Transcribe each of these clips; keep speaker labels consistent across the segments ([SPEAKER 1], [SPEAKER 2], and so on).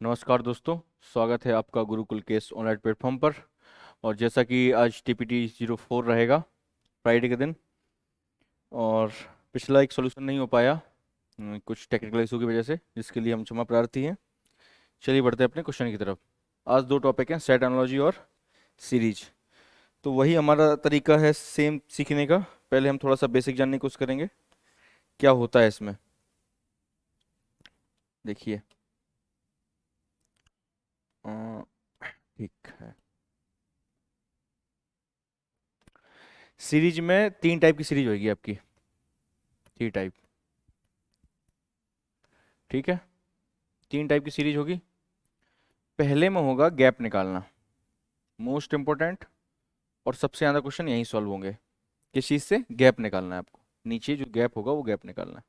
[SPEAKER 1] नमस्कार दोस्तों, स्वागत है आपका गुरुकुल केस ऑनलाइन प्लेटफॉर्म पर। और जैसा कि आज TPT-04 रहेगा फ्राइडे के दिन, और पिछला एक सॉल्यूशन नहीं हो पाया कुछ टेक्निकल इशू की वजह से, जिसके लिए हम क्षमा प्रार्थी हैं। चलिए बढ़ते हैं अपने क्वेश्चन की तरफ। आज दो टॉपिक हैं, सेट एनालॉजी और सीरीज। तो वही हमारा तरीका है सेम सीखने का। पहले हम थोड़ा सा बेसिक जानने की कोशिश करेंगे क्या होता है इसमें। देखिए, अ, ठीक है। सीरीज में तीन टाइप की सीरीज होगी आपकी, थ्री टाइप। ठीक है, तीन टाइप की सीरीज होगी। पहले में होगा गैप निकालना, मोस्ट इंपॉर्टेंट, और सबसे ज़्यादा क्वेश्चन यहीं सॉल्व होंगे। किस चीज़ से? गैप निकालना है आपको। नीचे जो गैप होगा वो गैप निकालना है।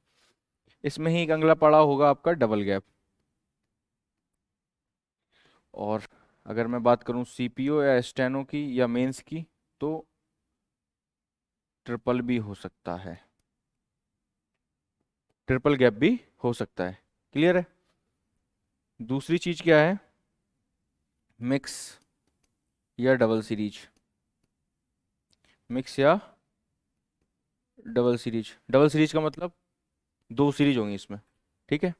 [SPEAKER 1] इसमें ही एक अगला पड़ाव होगा आपका डबल गैप। और अगर मैं बात करूं सीपीओ या स्टेनो की या मेंस की, तो ट्रिपल भी हो सकता है, ट्रिपल गैप भी हो सकता है। क्लियर है? दूसरी चीज क्या है? मिक्स या डबल सीरीज। मिक्स या डबल सीरीज। डबल सीरीज का मतलब दो सीरीज होंगी इसमें। ठीक है,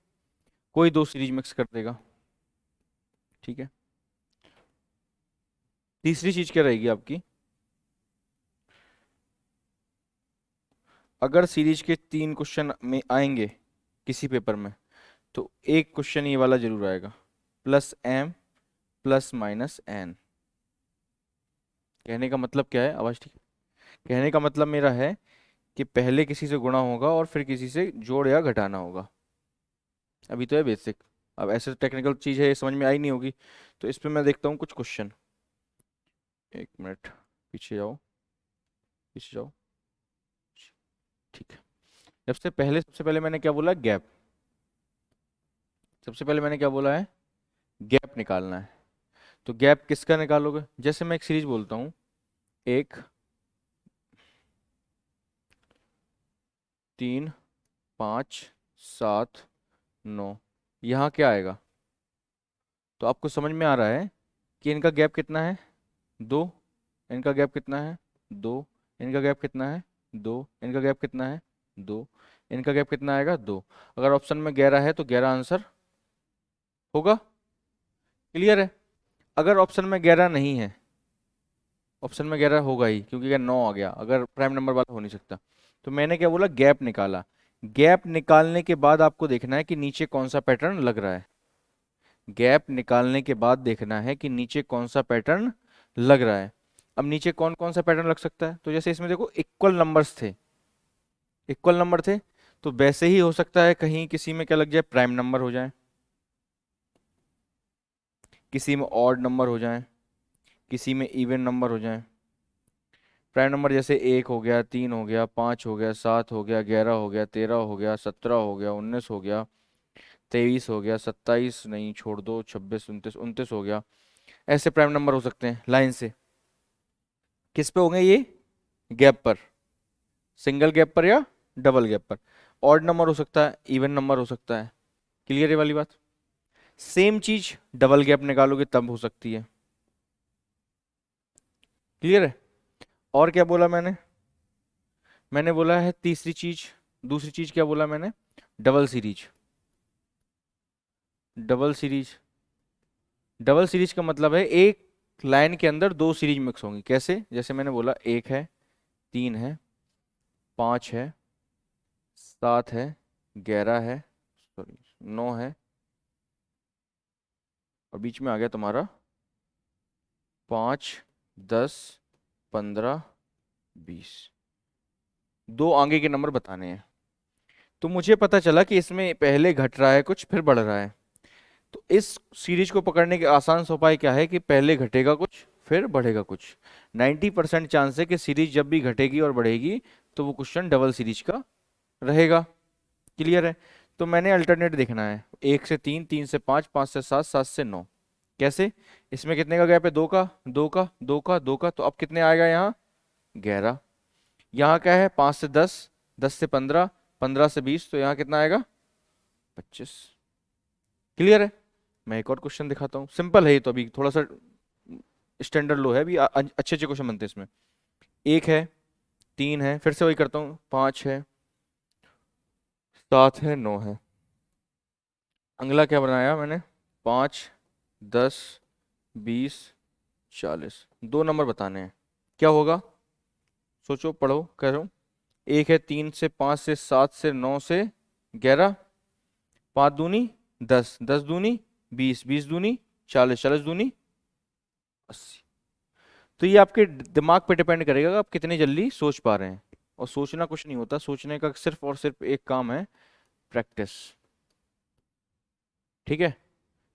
[SPEAKER 1] कोई दो सीरीज मिक्स कर देगा। ठीक है। तीसरी चीज क्या रहेगी आपकी? अगर सीरीज के तीन क्वेश्चन में आएंगे किसी पेपर में, तो एक क्वेश्चन ये वाला जरूर आएगा, +m +-n। कहने का मतलब क्या है? आवाज ठीक है? कहने का मतलब मेरा है कि पहले किसी से गुणा होगा और फिर किसी से जोड़ या घटाना होगा। अभी तो है बेसिक, अब ऐसे टेक्निकल चीज है, ये समझ में आई नहीं होगी। तो इस पे मैं देखता हूँ कुछ क्वेश्चन। एक मिनट, पीछे जाओ, पीछे जाओ। ठीक है। सबसे पहले मैंने क्या बोला? गैप। सबसे पहले मैंने क्या बोला है? गैप निकालना है। तो गैप किसका निकालोगे? जैसे मैं एक सीरीज बोलता हूँ, 1 3 5 7 9, यहाँ क्या आएगा? तो आपको समझ में आ रहा है कि इनका गैप कितना है? 2। इनका गैप कितना है? 2। इनका गैप कितना है? 2। इनका गैप कितना है? 2। इनका गैप कितना आएगा? 2। अगर ऑप्शन में 11 है तो 11 आंसर होगा। क्लियर है? अगर ऑप्शन में 11 नहीं है, ऑप्शन में 11 होगा ही, क्योंकि अगर 9 आ गया, अगर प्राइम नंबर वाला हो नहीं सकता। तो मैंने क्या बोला? गैप निकाला। गैप निकालने के बाद आपको देखना है कि नीचे कौन सा पैटर्न लग रहा है। गैप निकालने के बाद देखना है कि नीचे कौन सा पैटर्न लग रहा है। अब नीचे कौन कौन सा पैटर्न लग सकता है? तो जैसे इसमें देखो, इक्वल नंबर्स थे, इक्वल नंबर थे, तो वैसे ही हो सकता है कहीं किसी में क्या लग जाए? प्राइम नंबर हो जाए, किसी में ऑड नंबर हो जाए, किसी में इवन नंबर हो जाए। प्राइम नंबर जैसे 1 हो गया, 3 हो गया, 5 हो गया, 7 हो गया, 11 हो गया, 13 हो गया, 17 हो गया, 19 हो गया, 23 हो गया, 27 नहीं, छोड़ दो, 26, 29, 29 हो गया। ऐसे प्राइम नंबर हो सकते हैं लाइन से। किस पे होंगे ये? गैप पर। सिंगल गैप पर या डबल गैप पर। ऑड नंबर हो सकता है, इवन नंबर हो सकता है। क्लियर है वाली बात? सेम चीज डबल गैप निकालोगे तब हो सकती है। क्लियर है? और क्या बोला मैंने? मैंने बोला है तीसरी चीज, दूसरी चीज क्या बोला मैंने? Double series. Double series. Double series का मतलब है एक लाइन के अंदर दो सीरीज मिक्स होंगी। कैसे? जैसे मैंने बोला, 1 है, 3 है, 5 है, 7 है, 11 है, सॉरी 9 है, और बीच में आ गया तुम्हारा 5, 10, 15, 20। दो आगे के नंबर बताने हैं। तो मुझे पता चला कि इसमें पहले घट रहा है कुछ, फिर बढ़ रहा है। तो इस सीरीज को पकड़ने के आसान सा उपाय क्या है कि पहले घटेगा कुछ, फिर बढ़ेगा कुछ। 90% चांस है कि सीरीज जब भी घटेगी और बढ़ेगी तो वो क्वेश्चन डबल सीरीज का रहेगा। क्लियर है? तो मैंने अल्टरनेट देखना है, 1 से 3, 3 से 5, 5 से 7, 7 से 9। कैसे? इसमें कितने का गैप है? 2 का, 2 का, 2 का, 2 का, तो अब कितने आएगा यहाँ? 11। यहाँ क्या है? 5 से 10, 10 से 15, 15 से 20, तो यहाँ कितना आएगा? 25। क्लियर है? मैं एक और क्वेश्चन दिखाता हूँ, सिंपल है ये तो, अभी थोड़ा सा स्टैंडर्ड लो है, अभी अच्छे अच्छे क्वेश्चन बनते हैं इसमें। एक है, तीन है, फिर से वही करता हूँ, पाँच है, सात है, नौ है। अगला क्या बनाया मैंने, पाँच, 10, 20, 40, दो नंबर बताने हैं, क्या होगा? सोचो, पढ़ो, कह रहा हूँ। एक है, तीन से, पाँच से, सात से, नौ से, 11, पाँच दूनी 10, 10 दूनी 20, 20 दूनी 40, 40 दूनी 80। तो ये आपके दिमाग पे डिपेंड करेगा कि आप कितनी जल्दी सोच पा रहे हैं। और सोचना कुछ नहीं होता, सोचने का सिर्फ और सिर्फ एक काम है, प्रैक्टिस। ठीक है,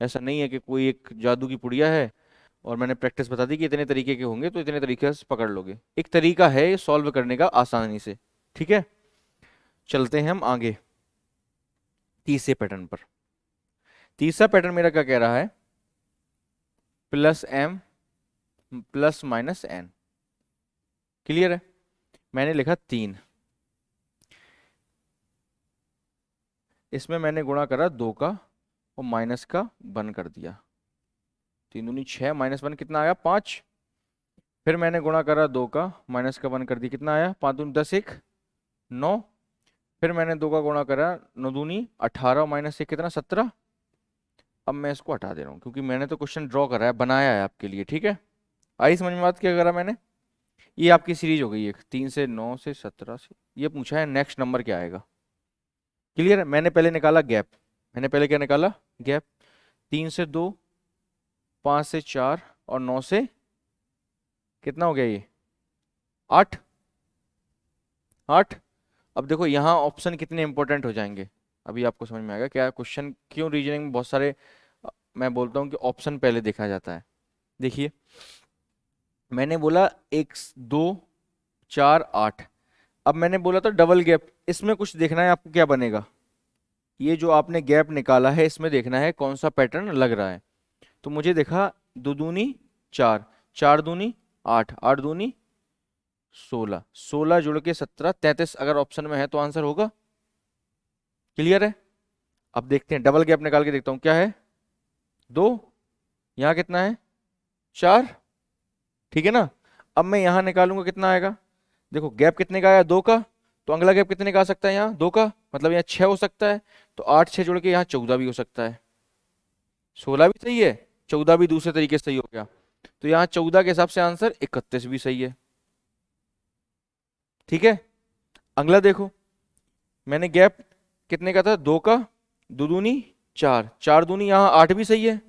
[SPEAKER 1] ऐसा नहीं है कि कोई एक जादू की पुड़िया है और मैंने प्रैक्टिस बता दी कि इतने तरीके के होंगे तो इतने तरीके से पकड़ लोगे। एक तरीका है सॉल्व करने का आसानी से। ठीक है, चलते हैं हम आगे तीसरे पैटर्न पर। तीसरा पैटर्न मेरा क्या कह रहा है, plus M plus minus N. Clear है? मैंने लिखा 3, इसमें मैंने गुणा करा 2 का और माइनस का 1 कर दिया। 3 दूनी 6, -1 कितना आया, 5। फिर मैंने गुणा करा 2 का, माइनस का 1 कर दिया, कितना आया, 5 दूनी 10, 1, 9। फिर मैंने 2 का गुणा करा, 9 दूनी 18 और -1 कितना, 17। अब मैं इसको हटा दे रहा हूँ क्योंकि मैंने तो क्वेश्चन ड्रॉ करा है, बनाया है आपके लिए। ठीक है, आई समझ में बात, क्या करा मैंने? ये आपकी सीरीज हो गई एक, 3 से 9 से 17 से। ये पूछा है नेक्स्ट नंबर क्या आएगा। क्लियर है? मैंने पहले निकाला गैप, मैंने पहले क्या निकाला, गैप। 3 से 2, 5 से 4 और 9 से कितना हो गया ये, 8, 8। अब देखो यहाँ ऑप्शन कितने इंपॉर्टेंट हो जाएंगे, अभी आपको समझ में आएगा क्या क्वेश्चन, क्यों रीजनिंग में बहुत सारे मैं बोलता हूँ कि ऑप्शन पहले देखा जाता है। देखिए, मैंने बोला एक, 2, 4, 8। अब मैंने बोला था डबल गैप, इसमें कुछ देखना है आपको क्या बनेगा। ये जो आपने गैप निकाला है इसमें देखना है कौन सा पैटर्न लग रहा है। तो मुझे देखा 2 दूनी 4, 4 दूनी 8, 8 दूनी 16, 16 जुड़ के 17, 33 अगर ऑप्शन में है तो आंसर होगा। क्लियर है? अब देखते हैं, डबल गैप निकाल के देखता हूं क्या है, 2, यहाँ कितना है, 4। ठीक है ना? अब मैं यहाँ निकालूंगा कितना आएगा, देखो गैप कितने का आया, 2 का। तो अगला गैप कितने का आ सकता है, यहाँ 2 का, मतलब यहाँ 6 हो सकता है। तो 8 6 जुड़ के यहाँ 14 भी हो सकता है। 16 भी सही है, 14 भी दूसरे तरीके से सही हो गया। तो यहाँ 14 के हिसाब से आंसर 31 भी सही है। ठीक है, अगला देखो, मैंने गैप कितने का था, 2 का, 2 दूनी 4, 4 दूनी यहाँ 8 भी सही है,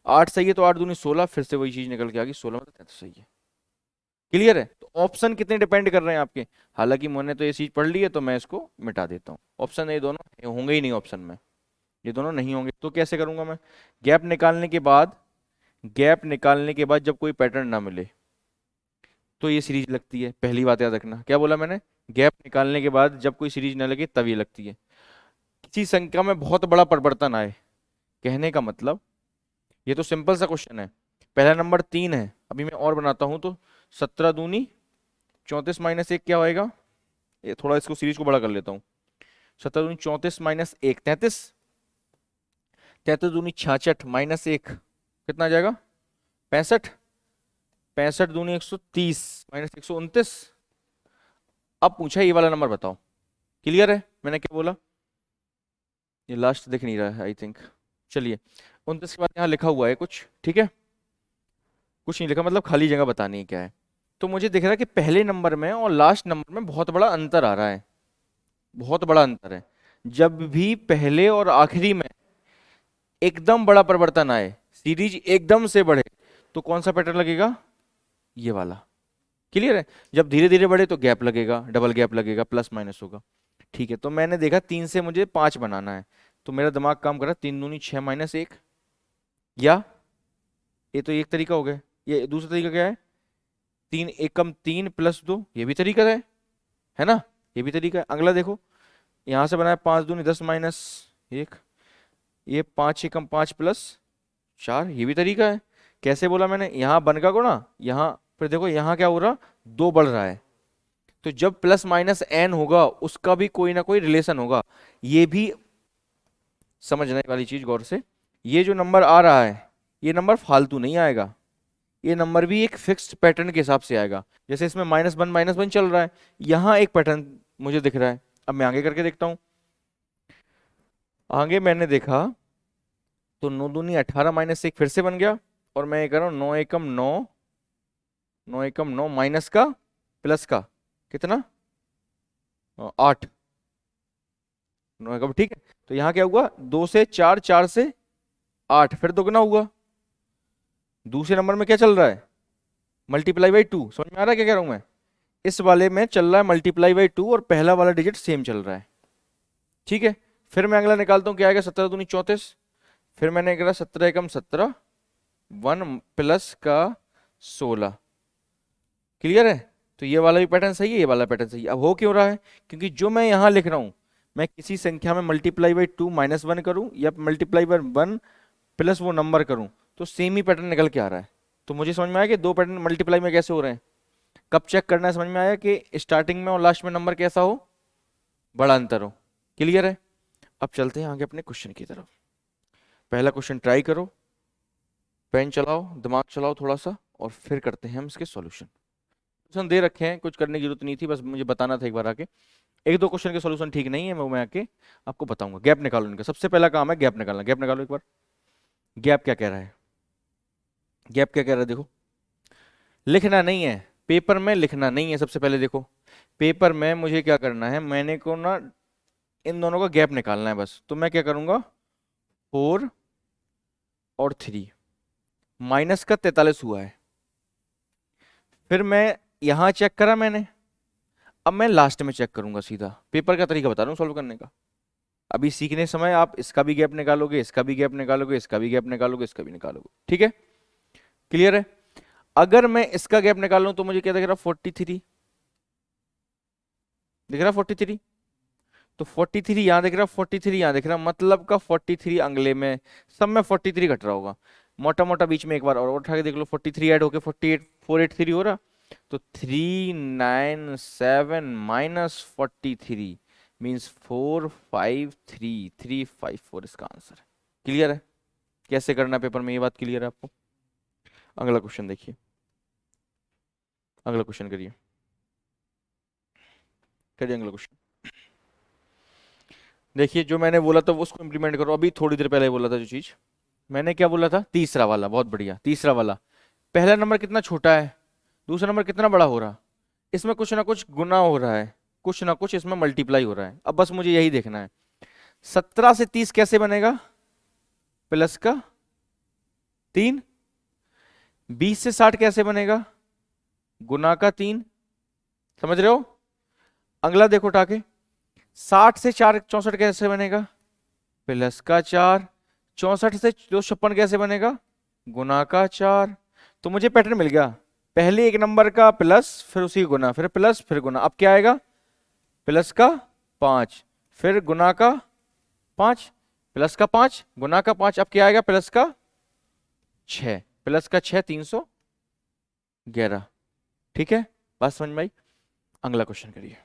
[SPEAKER 1] 8 सही है तो 8 दूनी 16, फिर से वही चीज निकल के आ गई, 16 मतलब 33 सही है। क्लियर है? तो ऑप्शन कितने डिपेंड कर रहे हैं आपके, हालांकि मैंने तो ये चीज पढ़ ली है तो मैं इसको मिटा देता हूँ। ऑप्शन ये दोनों होंगे ही नहीं, ऑप्शन में ये दोनों नहीं होंगे। तो कैसे करूंगा मैं, गैप निकालने के बाद, गैप निकालने के बाद जब कोई पैटर्न ना मिले तो ये सीरीज लगती है। पहली बात याद रखना, क्या बोला मैंने, गैप निकालने के बाद जब कोई सीरीज ना लगे तब ये लगती है। किसी संख्या में बहुत बड़ा परिवर्तन आए, कहने का मतलब, ये तो सिंपल सा क्वेश्चन है। पहला नंबर 3 है, अभी मैं और बनाता हूं तो 17 दूनी 34 -1 क्या होएगा, ये थोड़ा इसको सीरीज को बड़ा कर लेता हूँ। 17 दूनी 34 -1 33, 33 दूनी 66 -1 कितना आ जाएगा, 65, 65 दूनी 130 -129। अब पूछा ये वाला नंबर बताओ। क्लियर है मैंने क्या बोला, ये लास्ट दिख नहीं रहा है आई थिंक। चलिए, 29 के बाद यहाँ लिखा हुआ है कुछ, ठीक है, कुछ नहीं लिखा, मतलब खाली जगह बतानी है क्या है। तो मुझे दिख रहा है कि पहले नंबर में और लास्ट नंबर में बहुत बड़ा अंतर आ रहा है, बहुत बड़ा अंतर है। जब भी पहले और आखिरी में एकदम बड़ा परिवर्तन आए, सीरीज एकदम से बढ़े, तो कौन सा पैटर्न लगेगा, ये वाला। क्लियर है? जब धीरे धीरे बढ़े तो गैप लगेगा, डबल गैप लगेगा, प्लस माइनस होगा। ठीक है, तो मैंने देखा 3 से मुझे 5 बनाना है, तो मेरा दिमाग काम कर रहा है, 3 दूनी 6 -1, या ये तो एक तरीका हो गया। ये दूसरा तरीका क्या है, 3 एकम 3 +2, ये भी तरीका है ना, ये भी तरीका है। अगला देखो, यहाँ से बनाया 5 दूनी 10 -1, ये 5 एकम 5 +4, ये भी तरीका है। कैसे बोला मैंने, यहाँ बन का गुणा, यहाँ फिर देखो यहाँ क्या हो रहा, 2 बढ़ रहा है, तो जब प्लस माइनस एन होगा उसका भी कोई ना कोई रिलेशन होगा। ये भी समझने वाली चीज गौर से, ये जो नंबर आ रहा है ये नंबर फालतू नहीं आएगा, ये नंबर भी एक फिक्स्ड पैटर्न के हिसाब से आएगा। जैसे इसमें -1 चल रहा है, यहाँ एक पैटर्न मुझे दिख रहा है। अब मैं आगे करके देखता हूँ। आगे मैंने देखा तो 9 दूनी 18 -1 फिर से बन गया, और मैं ये कर रहा हूँ 9 एकम 9, 9 एकम 9 माइनस का प्लस का कितना 8, 9 एकम, ठीक है। तो यहाँ क्या हुआ, 2 से 4, 4 से 8, फिर दोगुना हुआ। दूसरे नंबर में क्या चल रहा है, मल्टीप्लाई बाई 2। समझ में आ रहा है क्या कह रहा हूं मैं? इस वाले में चल रहा है मल्टीप्लाई बाई 2 और पहला वाला डिजिट सेम चल रहा है, ठीक है। फिर मैं अगला निकालता हूं, क्या आएगा, 17 दूनी 34, फिर मैंने करा 17 एकम 17, 1 प्लस का 16। क्लियर है? तो ये वाला भी पैटर्न सही है, ये वाला पैटर्न सही है। अब हो क्यों रहा है, क्योंकि जो मैं यहां लिख रहा हूं, मैं किसी संख्या में मल्टीप्लाई बाई 2 -1 करूं या मल्टीप्लाई बाई 1 प्लस वो नंबर करूं, तो सेम ही पैटर्न निकल के आ रहा है। तो मुझे समझ में आया कि दो पैटर्न मल्टीप्लाई में कैसे हो रहे हैं। कब चेक करना है, समझ में आया कि स्टार्टिंग में और लास्ट में नंबर कैसा हो, बड़ा अंतर हो। क्लियर है? अब चलते हैं आगे अपने क्वेश्चन की तरफ। पहला क्वेश्चन ट्राई करो, पेन चलाओ, दिमाग चलाओ थोड़ा सा, और फिर करते हैं हम इसके सॉल्यूशन। क्वेश्चन दे रखे हैं, कुछ करने की जरूरत नहीं थी, बस मुझे बताना था एक बार आके। एक दो क्वेश्चन के सॉल्यूशन ठीक नहीं है, मैं आके आपको बताऊंगा। गैप निकालो इनका, सबसे पहला काम है गैप निकालना। गैप निकालो एक बार। गैप क्या कह रहा है, गैप क्या कह रहा है, देखो। लिखना नहीं है पेपर में, लिखना नहीं है। सबसे पहले देखो, पेपर में मुझे क्या करना है, मैंने को ना इन दोनों का गैप निकालना है बस। तो मैं क्या करूंगा, 4 और 3, माइनस का 43 हुआ है। फिर मैं यहां चेक करा मैंने, अब मैं लास्ट में चेक करूंगा सीधा। पेपर का तरीका बता रहा हूं सॉल्व करने का। अभी सीखने समय आप इसका भी गैप निकालोगे, इसका भी गैप निकालोगे, इसका भी गैप निकालोगे, इसका भी निकालोगे, ठीक है। क्लियर है? अगर मैं इसका गैप निकालूं तो मुझे क्या दिख रहा, 43 दिख रहा, 43। तो 43 यहां दिख रहा, 43 यहां दिख रहा, मतलब का 43 अगले में, सब में 43 घट रहा होगा। मोटा मोटा बीच में एक बार और उठा के देख लो, 43 ऐड होके 48, 483 हो रहा। तो 397 माइनस 43 मीन्स 453, 354 इसका आंसर है। क्लियर है? कैसे करना है पेपर में, ये बात क्लियर है आपको? अगला क्वेश्चन देखिए, अगला क्वेश्चन करिए, करिए अगला क्वेश्चन। देखिए जो मैंने बोला था उसको इंप्लीमेंट करो। अभी थोड़ी देर पहले बोला था जो चीज मैंने, क्या बोला था, तीसरा वाला, बहुत बढ़िया, तीसरा वाला। पहला नंबर कितना छोटा है, दूसरा नंबर कितना बड़ा हो रहा, इसमें कुछ ना कुछ गुना हो रहा है, कुछ ना कुछ इसमें मल्टीप्लाई हो रहा है। अब बस मुझे यही देखना है। 17 से 30 कैसे बनेगा, प्लस का 3। 20 से 60 कैसे बनेगा, गुना का 3। समझ रहे हो? अगला देखो उठा के, 60 से 4 64 कैसे बनेगा, प्लस का 4। 64 से 256 कैसे बनेगा, गुना का 4। तो मुझे पैटर्न मिल गया, पहले एक नंबर का प्लस, फिर उसी गुना, फिर प्लस, फिर गुना। अब क्या आएगा, प्लस का 5, फिर गुना का 5, प्लस का 5, गुना का 5। अब क्या आएगा, प्लस का 6, प्लस का 6, 311। ठीक है, बात समझ में आई? अगला क्वेश्चन करिए,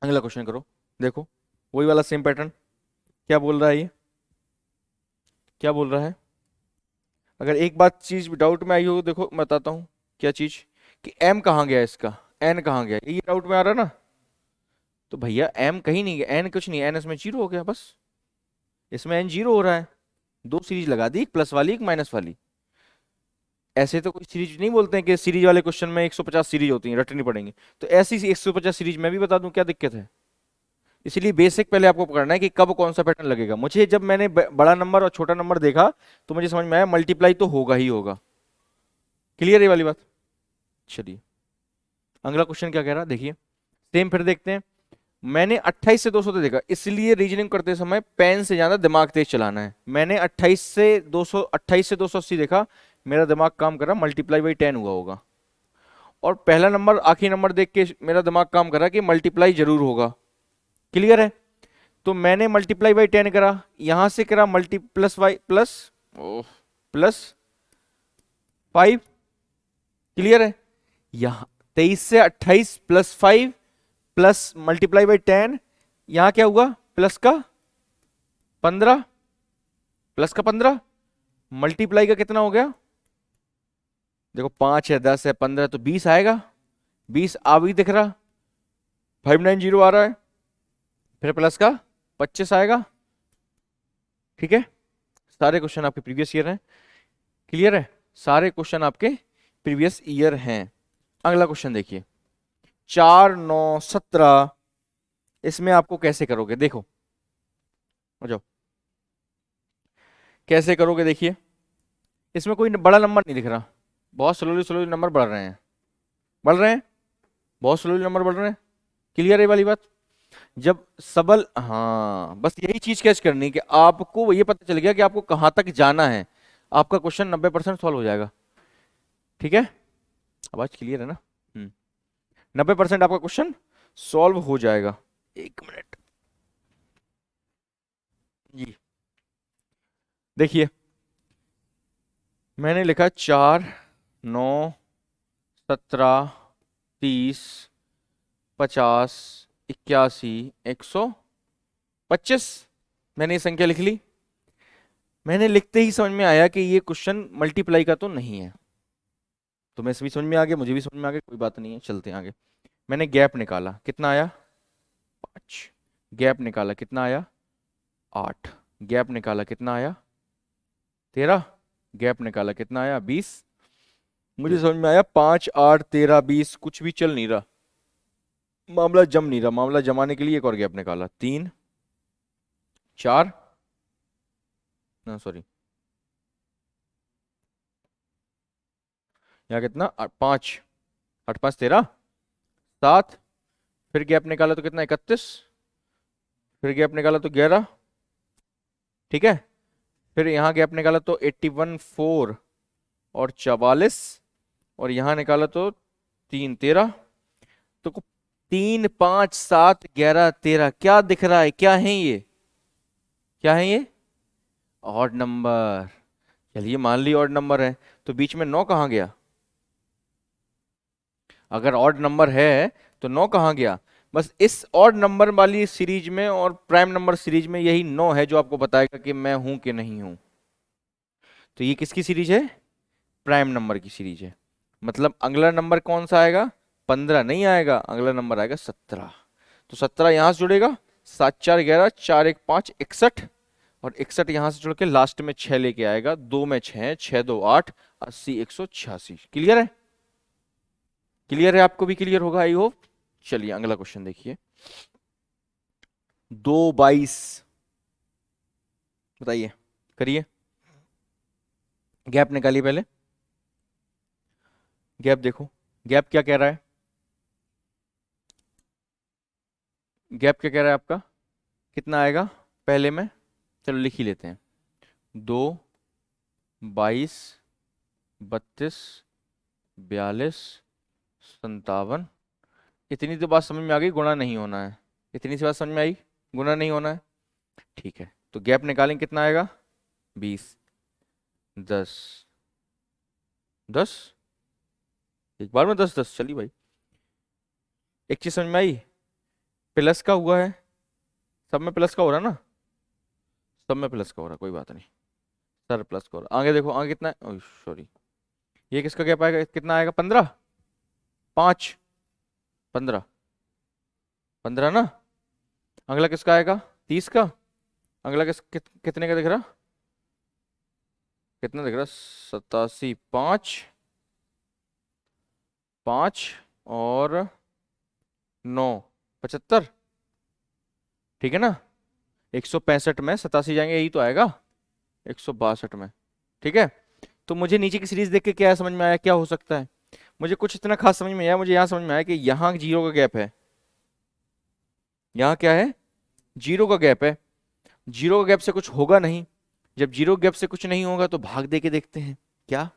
[SPEAKER 1] अगला क्वेश्चन करो। देखो वही वाला सेम पैटर्न, क्या बोल रहा है ये, क्या बोल रहा है। अगर एक बात चीज डाउट में आई हो, देखो मैं बताता हूं क्या चीज, कि m कहाँ गया, इसका n कहाँ गया, ये डाउट में आ रहा ना। तो भैया m कहीं नहीं गया, n कुछ नहीं, n इसमें 0 हो गया बस। इसमें n 0 हो रहा है, दो सीरीज लगा दी, एक प्लस वाली एक माइनस वाली। ऐसे तो कोई सीरीज नहीं बोलते हैं कि सीरीज वाले क्वेश्चन में 150 सीरीज होती हैं, रटनी पड़ेंगे। तो ऐसी 150 सीरीज मैं भी बता दूं, क्या दिक्कत है। इसलिए बेसिक पहले आपको पकड़ना है कि कब कौन सा पैटर्न लगेगा। मुझे जब मैंने बड़ा नंबर और छोटा नंबर देखा तो मुझे समझ में आया मल्टीप्लाई तो होगा ही होगा। क्लियर है ये वाली बात? चलिए अगला क्वेश्चन क्या कह रहा है, देखिए सेम फिर देखते हैं। मैंने 28 से 200 तक देखा, इसलिए रीजनिंग करते समय पेन से ज्यादा दिमाग तेज चलाना है। मैंने 28 से 280 देखा, मेरा दिमाग काम कर रहा, मल्टीप्लाई बाई 10 हुआ होगा। और पहला नंबर आखिरी नंबर देख के मेरा दिमाग काम कर रहा कि मल्टीप्लाई जरूर होगा। क्लियर है? तो मैंने मल्टीप्लाई बाई 10 करा, यहां से करा multi plus Y plus plus 5। Clear है? यहां 23 से 28 प्लस 5 प्लस मल्टीप्लाई बाई 10, यहां क्या हुआ, प्लस का 15। प्लस का 15 मल्टीप्लाई का कितना हो गया, देखो 5 है 10 है 15 तो 20 आएगा, 20 आ भी दिख रहा, 590 आ रहा है, फिर प्लस का 25 आएगा। ठीक है, सारे क्वेश्चन आपके प्रीवियस ईयर हैं, क्लियर है, सारे क्वेश्चन आपके प्रीवियस ईयर हैं। अगला क्वेश्चन देखिए, 4 9 17, इसमें आपको कैसे करोगे, देखो आ जाओ, कैसे करोगे देखिए, इसमें कोई बड़ा नंबर नहीं दिख रहा, बहुत स्लोली स्लोली नंबर बढ़ रहे हैं, बढ़ रहे हैं, बहुत स्लोली नंबर बढ़ रहे हैं, क्लियर है ये वाली बात। जब सबल, हाँ बस यही चीज कैच करनी है कि आपको ये पता चल गया कि आपको कहां तक जाना है, आपका क्वेश्चन 90% सॉल्व हो जाएगा। ठीक है, आवाज क्लियर है ना, 90% आपका क्वेश्चन सॉल्व हो जाएगा। एक मिनट जी, देखिए मैंने लिखा 4 9 17 30 50 81 125, मैंने ये संख्या लिख ली। मैंने लिखते ही समझ में आया कि ये क्वेश्चन मल्टीप्लाई का तो नहीं है, तो मैं भी समझ में आ गया, मुझे भी समझ में आ गया, कोई बात नहीं है, चलते हैं आगे। मैंने गैप निकाला, कितना आया 5, गैप निकाला कितना आया 8, गैप निकाला कितना आया 13, गैप निकाला कितना आया 20। मुझे समझ में आया 5 8 13 20 कुछ भी चल नहीं रहा, मामला जम नहीं रहा, मामला जमाने के लिए एक और गैप निकाला, 3 4 ना सॉरी, यहाँ कितना 5 8 5 13 7, फिर गैप निकाला तो कितना 31, फिर गैप निकाला तो 11, ठीक है, फिर यहाँ गैप निकाला तो 81 4 और 44, और यहाँ निकाला तो 3 13, तो 3 5 7 11 13 क्या दिख रहा है, क्या है ये, क्या है ये ऑड नंबर। चलिए मान ली ऑड नंबर है, तो बीच में 9 कहाँ गया, अगर ऑड नंबर है तो 9 कहाँ गया, बस इस ऑड नंबर वाली सीरीज में और प्राइम नंबर सीरीज में यही 9 है जो आपको बताएगा कि मैं हूं कि नहीं हूं। तो ये किसकी सीरीज है, प्राइम नंबर की सीरीज है, मतलब अगला नंबर कौन सा आएगा, 15 नहीं आएगा, अगला नंबर आएगा 17। तो 17 यहां से जुड़ेगा, 7 4 11 4 1 5 61, और 61 यहां से जुड़ के लास्ट में 6 लेके आएगा, 2 में 6 6 2 8 80 186। क्लियर है, क्लियर है, आपको भी क्लियर होगा आई होप। चलिए अगला क्वेश्चन देखिए, 2 22, बताइए, करिए, गैप निकालिए पहले, गैप देखो, गैप क्या कह रहा है, गैप क्या कह रहा है आपका, कितना आएगा पहले में, चलो लिख ही लेते हैं, 2 22 32 42 57, इतनी तो बात समझ में आ गई, गुणा नहीं होना है, इतनी सी बात समझ में आई, गुणा नहीं होना है, ठीक है, तो गैप निकालेंगे कितना आएगा 20 10 10, एक बार में 10 10, चलिए भाई, एक चीज समझ में आई, प्लस का हुआ है, सब में प्लस का हो रहा ना, सब में प्लस का हो रहा, कोई बात नहीं, सर प्लस का हो रहा, आगे देखो आगे कितना है, सॉरी, ये किसका गैप आएगा, कितना आएगा 15 5 15 15 ना, अगला किसका आएगा 30 का, अगला कितने का दिख रहा, कितना दिख रहा 87 5 5 और 9 75, ठीक है ना, 165 में 87 जाएंगे, यही तो आएगा 162 में, ठीक है। तो मुझे नीचे की सीरीज देख के क्या समझ में आया, क्या हो सकता है, मुझे कुछ इतना खास समझ में आया, मुझे यहाँ समझ में आया कि यहाँ 0 का गैप है, यहाँ क्या है 0 का गैप है, 0 का गैप से कुछ होगा नहीं, जब 0 गैप से कुछ नहीं होगा तो भाग दे के देखते हैं, क्या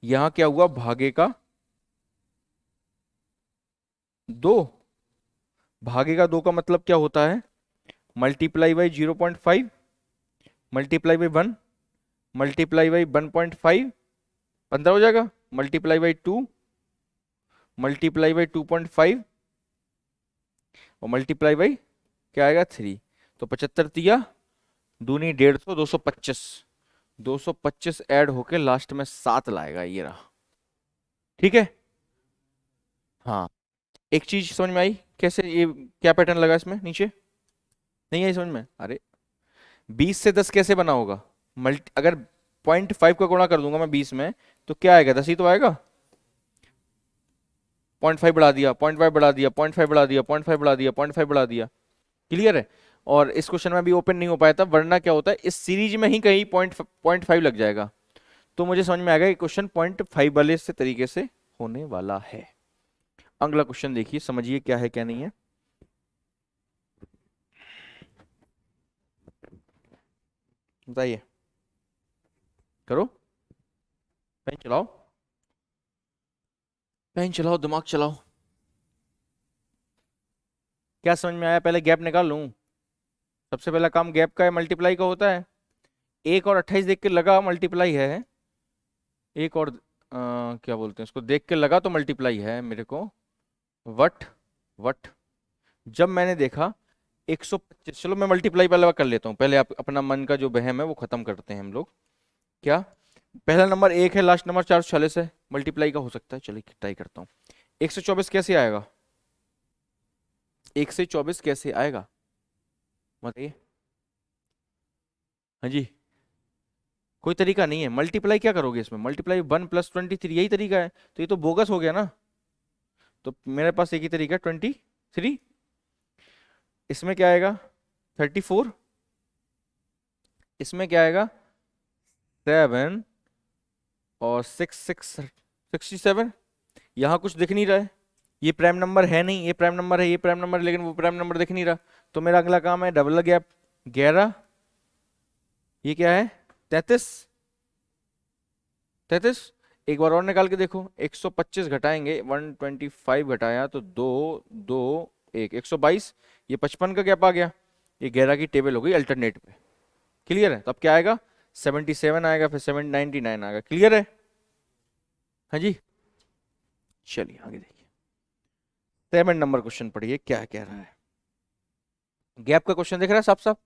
[SPEAKER 1] यहाँ क्या हुआ, भागे का 2, भागे का 2 का मतलब क्या होता है, multiply by 0.5 multiply by 1 multiply by 1.5, 15 हो जाएगा, मल्टीप्लाई बाई 2 मल्टीप्लाई बाई 2.5 और मल्टीप्लाई बाई क्या आएगा 3, तो 75 तिया दूनी 150, 225, 225 ऐड होके लास्ट में 7 लाएगा, ये रहा। ठीक है। हाँ, एक चीज समझ में आई कैसे, ये क्या पैटर्न लगा इसमें नीचे, नहीं आई समझ में? अरे 20 से 10 कैसे बना होगा? मल्टी अगर 0.5 का गुणा कर दूंगा मैं 20 में, तो क्या आएगा? 10 ही तो आएगा। 0.5 बढ़ा दिया, 0.5 बढ़ा दिया, 0.5 बढ़ा दिया, 0.5 बढ़ा दिया, 0.5 बढ़ा दिया। क्लियर है? और इस क्वेश्चन में भी ओपन नहीं हो पाया था, वरना क्या होता है इस सीरीज में ही कहीं 0.5 लग जाएगा। तो मुझे समझ में आ गया कि क्वेश्चन 0.5 वाले से तरीके से होने वाला है। अगला क्वेश्चन देखिए, समझिए क्या है क्या नहीं है। बताइए, करो, पेन चलाओ, पेन चलाओ, दिमाग चलाओ। क्या समझ में आया? पहले गैप निकाल लूं। सबसे पहला काम गैप का है, मल्टीप्लाई का होता है। 1 और 28 देख के लगा मल्टीप्लाई है। एक और क्या बोलते हैं उसको, देख के लगा तो मल्टीप्लाई है मेरे को। वट वट जब मैंने देखा 125, चलो मैं मल्टीप्लाई पहले कर लेता हूँ, पहले आप अपना मन का जो बहम है वो खत्म करते हैं हम लोग। क्या पहला नंबर 1 है, लास्ट नंबर 446 है, मल्टीप्लाई का हो सकता है, चलिए ट्राई करता हूँ। 124 कैसे आएगा? 1 से 24 कैसे आएगा बताइए। हाँ जी, कोई तरीका नहीं है। मल्टीप्लाई क्या करोगे इसमें? मल्टीप्लाई 1 + 23, यही तरीका है। तो ये तो बोगस हो गया ना। तो मेरे पास एक ही तरीका 23। इसमें क्या आएगा? 34। इसमें क्या आएगा? 7 और 67। यहाँ कुछ दिख नहीं रहा है, ये प्राइम नंबर है नहीं, ये प्राइम नंबर है, ये प्राइम नंबर है, लेकिन वो प्राइम नंबर दिख नहीं रहा। तो मेरा अगला काम है डबल गैप 11। ये क्या है? 33। 33। एक बार और निकाल के देखो, 125 घटाएंगे, 125 घटाया तो 2 2 1, 122। ये 55 का गैप आ गया, ये 11 की टेबल हो गई अल्टरनेट पे। क्लियर है? तो अब क्या आएगा? 77 आएगा, फिर 799 आएगा। क्लियर है? हाँ जी, चलिए आगे देखिए। 7 नंबर क्वेश्चन पढ़िए क्या कह रहा है। गैप का क्वेश्चन दिख रहा है साफ साफ।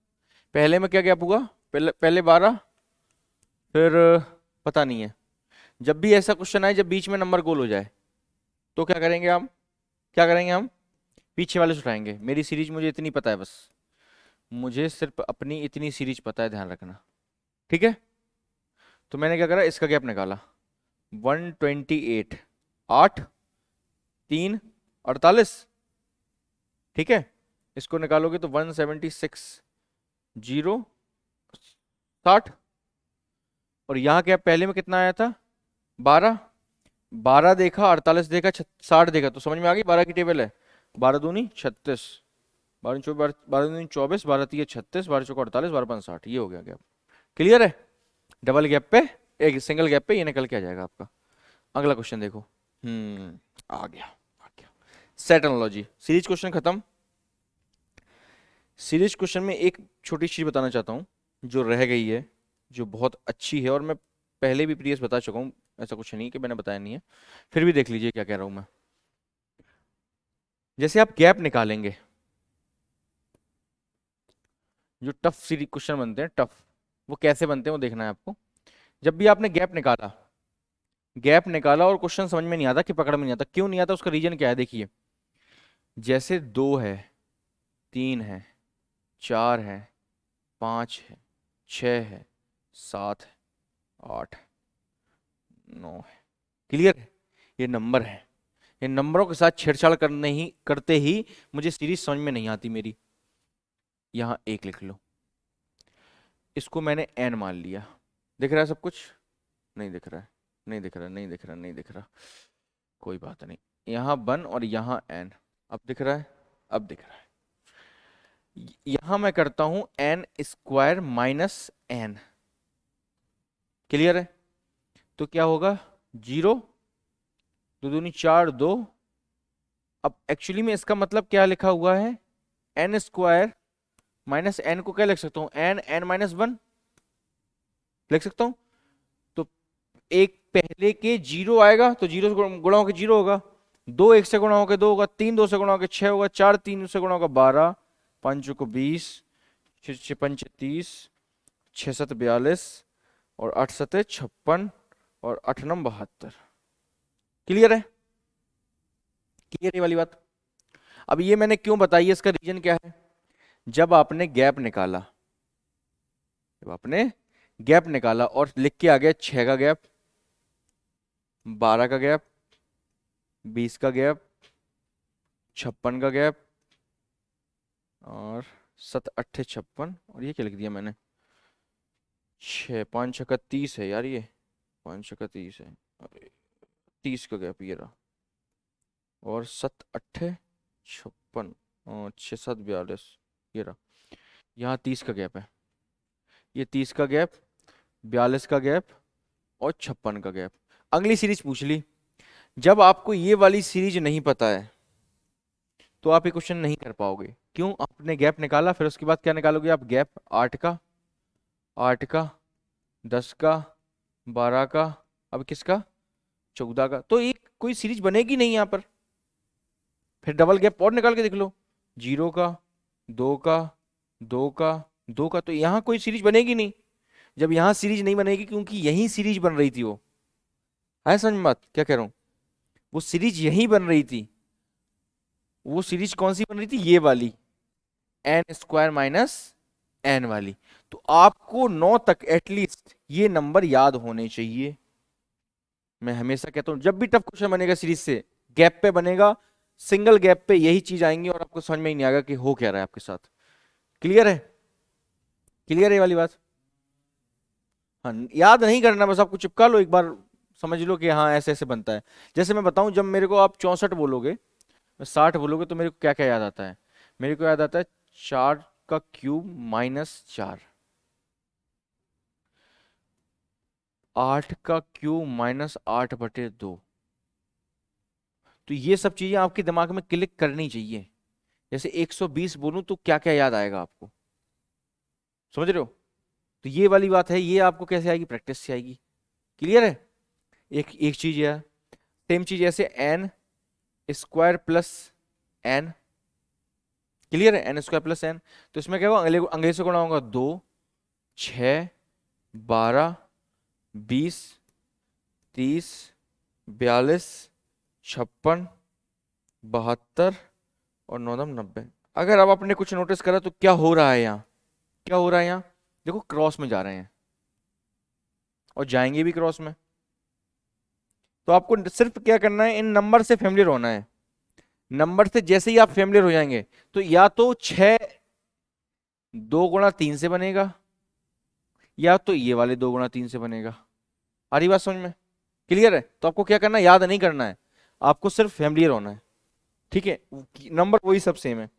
[SPEAKER 1] पहले में क्या गैप हुआ? पहले 12, फिर पता नहीं है। जब भी ऐसा क्वेश्चन आए जब बीच में नंबर गोल हो जाए, तो क्या करेंगे हम? क्या करेंगे हम? पीछे वाले से उठाएंगे। मेरी सीरीज मुझे इतनी पता है बस, मुझे सिर्फ अपनी इतनी सीरीज पता है, ध्यान रखना। ठीक है? तो मैंने क्या करा, इसका गैप निकाला। 128, 8, 3, 48। ठीक है, इसको निकालोगे तो 176, 0, 60। और यहाँ क्या पहले में कितना आया था? 12। 12 देखा, 48 देखा, 60 देखा, तो समझ में आ गई 12 की टेबल है। 12 दूनी 36, 12 चौबीस, 12 दूनी 24, 12 तीय 36, 12 चौका 48, 12 पंच 60। ये हो गया गैप। क्लियर है? डबल गैप पे, एक सिंगल गैप पे ये निकल के आ जाएगा आपका। अगला क्वेश्चन देखो। आ गया, आ गया। सेट एनालॉजी सीरीज क्वेश्चन खत्म। सीरीज क्वेश्चन में एक छोटी चीज बताना चाहता हूँ जो रह गई है, जो बहुत अच्छी है, और मैं पहले भी प्रीवियस बता चुका हूँ, ऐसा कुछ नहीं कि मैंने बताया नहीं है। फिर भी देख लीजिए क्या कह रहा हूं मैं। जैसे आप गैप निकालेंगे, जो टफ सीरीज क्वेश्चन बनते हैं टफ, वो कैसे बनते हैं वो देखना है आपको। जब भी आपने गैप निकाला, गैप निकाला और क्वेश्चन समझ में नहीं आता कि पकड़ में नहीं आता, क्यों नहीं आता उसका रीजन क्या है देखिए। जैसे 2 है, 3 है, 4 है, 5 है, 6 है, 7 है, 8 है, 9 है। क्लियर है? ये नंबर है। ये नंबरों के साथ छेड़छाड़ करते ही मुझे सीरीज समझ में नहीं आती मेरी। यहां 1 लिख लो, इसको मैंने n मान लिया। दिख रहा है सब कुछ? नहीं दिख रहा है, नहीं दिख रहा, नहीं दिख रहा, नहीं दिख रहा, कोई बात नहीं। यहाँ 1 और यहाँ n। अब दिख रहा है? अब दिख रहा है। यहां मैं करता हूं n² - n। क्लियर है? तो क्या होगा? 0, 2 दूनी 4, 2। अब एक्चुअली में इसका मतलब क्या लिखा हुआ है? n² - n को क्या लिख सकता हूं? n(n-1) लिख सकता हूं। तो एक पहले के 0 आएगा तो 0 से गुणा होकर 0 होगा, 2 1 से गुणा होकर 2 होगा, 3 2 से गुणा होकर 6 होगा, 4 3 से गुणा होकर 12, 5 को 20, 6 पंच 30, 6 7 42 और 8 7 56 और 8 9 72। क्लियर है? क्लियर ये वाली बात? अब ये मैंने क्यों बताई है, इसका रीजन क्या है? जब आपने गैप निकाला, जब आपने गैप निकाला और लिख के आ गया 6 का गैप, 12 का गैप, 20 का गैप, 56 का गैप और 7 8 56, और ये क्या लिख दिया मैंने, 6 5 6 का 30 है यार, ये 5 6 का 30 है, अरे 30 का गैप ये रहा, और 7 8 56 और 6 7 42 ये रहा। यहाँ 30 का गैप है, ये 30 का गैप, 42 का गैप और 56 का गैप। अगली सीरीज पूछ ली। जब आपको ये वाली सीरीज नहीं पता है तो आप ये क्वेश्चन नहीं कर पाओगे। क्यों? आपने गैप निकाला, फिर उसके बाद क्या निकालोगे आप? गैप 8 का, 8 का, 10 का, 12 का, अब किसका? 14 का। तो एक कोई सीरीज बनेगी नहीं यहाँ पर। फिर डबल गैप और निकाल के देख लो, 0 का, 2 का, 2 का, 2 का, तो यहाँ कोई सीरीज बनेगी नहीं। जब यहाँ सीरीज नहीं बनेगी क्योंकि यही सीरीज बन रही थी, वो है समझ में बात क्या कह रहा हूँ? वो सीरीज यही बन रही थी। वो सीरीज कौन सी बन रही थी? ये वाली, एन स्क्वायर माइनस एन वाली। तो आपको 9 तक एटलीस्ट ये नंबर याद होने चाहिए। मैं हमेशा कहता हूं जब भी टफ क्वेश्चन बनेगा सीरीज से, गैप पे बनेगा, सिंगल गैप पे यही चीज आएंगी और आपको समझ में ही नहीं आएगा कि हो क्या रहा है आपके साथ। क्लियर है? क्लियर है ये वाली बात? हाँ, याद नहीं करना, बस आपको चिपका लो एक बार, समझ लो कि हाँ ऐसे ऐसे बनता है। जैसे मैं बताऊं, जब मेरे को आप 64 बोलोगे, 60 बोलोगे, तो मेरे को क्या क्या याद आता है? मेरे को याद आता है 4 का क्यूब माइनस 4, 8 का क्यूब माइनस 8/2। तो ये सब चीजें आपके दिमाग में क्लिक करनी चाहिए। जैसे 120 बोलूं तो क्या क्या याद आएगा आपको? समझ रहे हो? तो ये वाली बात है, ये आपको कैसे आएगी? प्रैक्टिस से आएगी। क्लियर है? एक एक चीज है। सेम चीज ऐसे n square plus n. Clear है? N square plus n. तो इसमें क्या होगा? अंग्रेजी से गुणा होगा 2 6 12 20 30 42 56 72 और 9 9 90। अगर अब आपने कुछ नोटिस करा तो क्या हो रहा है यहाँ? क्या हो रहा है यहाँ? देखो क्रॉस में जा रहे हैं और जाएंगे भी क्रॉस में। तो आपको सिर्फ क्या करना है? इन नंबर से फेमिलियर होना है। नंबर से जैसे ही आप फेमिलियर हो जाएंगे तो या तो 6 2 गुणा 3 से बनेगा, या तो ये वाले 2 गुणा 3 से बनेगा। आ रही बात समझ में? क्लियर है? तो आपको क्या करना है? याद नहीं करना है, आपको सिर्फ फेमिलियर होना है। ठीक है? नंबर वही सब सेम है।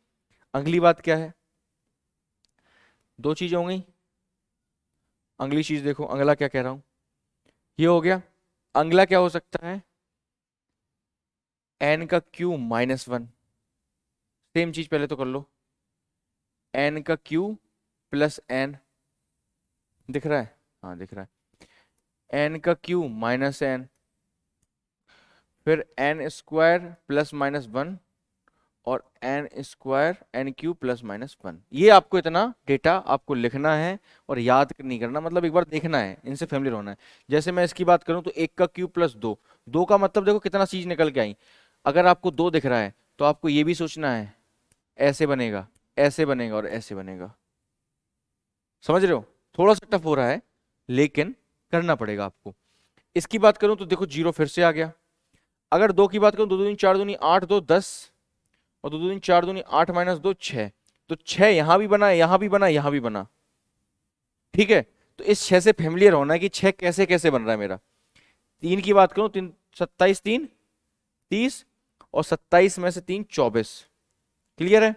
[SPEAKER 1] अगली बात क्या है? दो चीजें हो गई। अगली चीज देखो, अगला क्या कह रहा हूं, ये हो गया। अगला क्या हो सकता है? एन का क्यू माइनस 1। सेम चीज पहले तो कर लो, एन का क्यू प्लस एन। दिख रहा है? हाँ दिख रहा है। एन का क्यू माइनस एन, फिर एन स्क्वायर प्लस माइनस 1 और N square N cube plus minus 1। ये आपको इतना डेटा आपको लिखना है और याद नहीं करना, मतलब एक बार देखना है, इनसे फैमिलियर होना है। जैसे मैं इसकी बात करूं तो 1 का क्यूब प्लस 2, 2 का मतलब देखो कितना चीज निकल के आई। अगर आपको 2 दिख रहा है तो आपको ये भी सोचना है ऐसे बनेगा, ऐसे बनेगा और ऐसे बनेगा। समझ रहे हो? थोड़ा सा टफ हो रहा है लेकिन करना पड़ेगा आपको। इसकी बात करूं तो देखो 0 फिर से आ गया। अगर 2 की बात करूं, 2 दूनी 4 दूनी 8, 2 10 और 2 दूनी 4 दूनी 8 माइनस 2 6। तो 6 यहां भी बना, यहां भी बना, यहां भी बना। ठीक है? तो इस 6 से फेमिलियर होना है कि 6 कैसे कैसे बन रहा है मेरा। 3 की बात करूं, 3 27 3 30 और 27 में से 3 24। क्लियर है?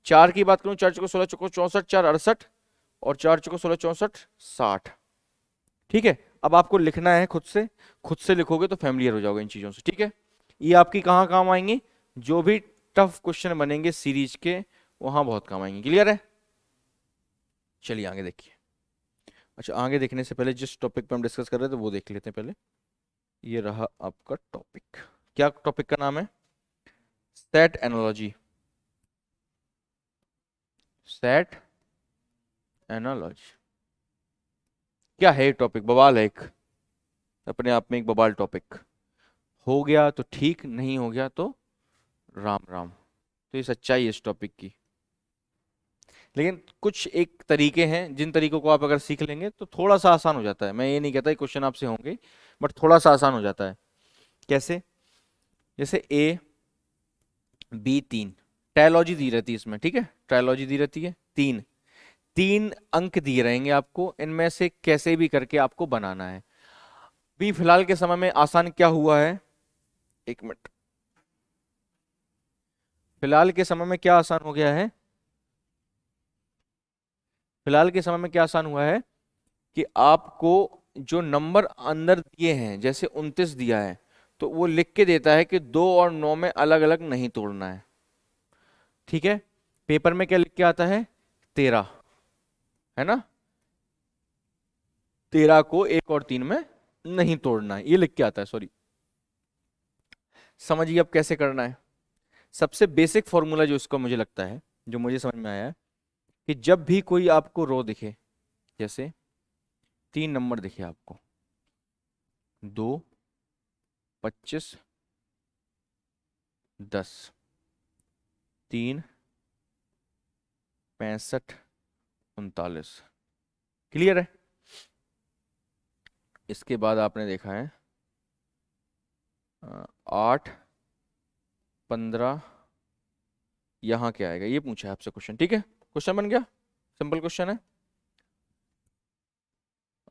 [SPEAKER 1] 4 की बात करूं, 4 चौको 16 चौको 64 4 68 और 4 चौको 16 64 60। ठीक है? अब आपको लिखना है खुद से, खुद से लिखोगे तो फैमिलियर हो जाओगे इन चीजों से। ठीक है? ये आपकी कहाँ काम आएंगी? जो भी टफ क्वेश्चन बनेंगे सीरीज के, वहां बहुत काम आएंगे। क्लियर है? चलिए आगे देखिए। अच्छा, आगे देखने से पहले जिस टॉपिक पे हम डिस्कस कर रहे थे वो देख लेते हैं पहले। ये रहा आपका टॉपिक। क्या टॉपिक का नाम है? Set analogy. Set analogy. क्या है टॉपिक? बवाल है एक, अपने आप में एक बवाल टॉपिक। हो गया तो ठीक, नहीं हो गया तो राम राम। तो ये सच्चाई है इस टॉपिक की। लेकिन कुछ एक तरीके हैं जिन तरीकों को आप अगर सीख लेंगे तो थोड़ा सा आसान हो जाता है। मैं ये नहीं कहता क्वेश्चन आपसे होंगे, बट थोड़ा सा आसान हो जाता है। कैसे? जैसे ए बी 3, ट्रायोलॉजी दी रहती है इसमें, ठीक है, ट्रायोलॉजी दी रहती है। तीन तीन अंक दिए रहेंगे आपको, इनमें से कैसे भी करके आपको बनाना है। भी फिलहाल के समय में आसान क्या हुआ है, एक मिनट, फिलहाल के समय में क्या आसान हो गया है, फिलहाल के समय में क्या आसान हुआ है कि आपको जो नंबर अंदर दिए हैं, जैसे 29 दिया है, तो वो लिख के देता है कि 2 और 9 में अलग अलग नहीं तोड़ना है। ठीक है, पेपर में क्या लिख के आता है? 13, है ना, 13 को 1 और 3 में नहीं तोड़ना है, ये लिख के आता है, सॉरी। समझिए अब कैसे करना है। सबसे बेसिक फॉर्मूला जो इसका मुझे लगता है, जो मुझे समझ में आया है, कि जब भी कोई आपको रो दिखे, जैसे 3 नंबर दिखे आपको, 2, 25, 10, 3, 65, 39, क्लियर है? इसके बाद आपने देखा है 8, 15, यहाँ क्या आएगा, ये पूछा है आपसे क्वेश्चन, ठीक है, क्वेश्चन बन गया, सिंपल क्वेश्चन है।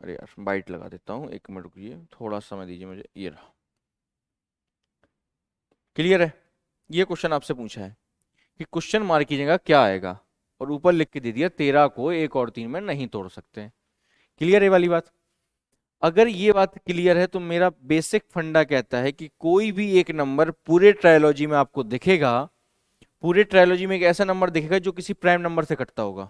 [SPEAKER 1] अरे यार बाइट लगा देता हूँ, एक मिनट रुकिए, थोड़ा समय दीजिए मुझे, ये रहा, क्लियर है? ये क्वेश्चन आपसे पूछा है कि क्वेश्चन मार्क की जगह क्या आएगा, और ऊपर लिख के दे दिया 13 को 1 और 3 में नहीं तोड़ सकते। क्लियर है वाली बात? अगर ये बात क्लियर है तो मेरा बेसिक फंडा कहता है कि कोई भी एक नंबर पूरे ट्रायोलॉजी में आपको दिखेगा, पूरे ट्रायोलॉजी में एक ऐसा नंबर दिखेगा जो किसी प्राइम नंबर से कटता होगा,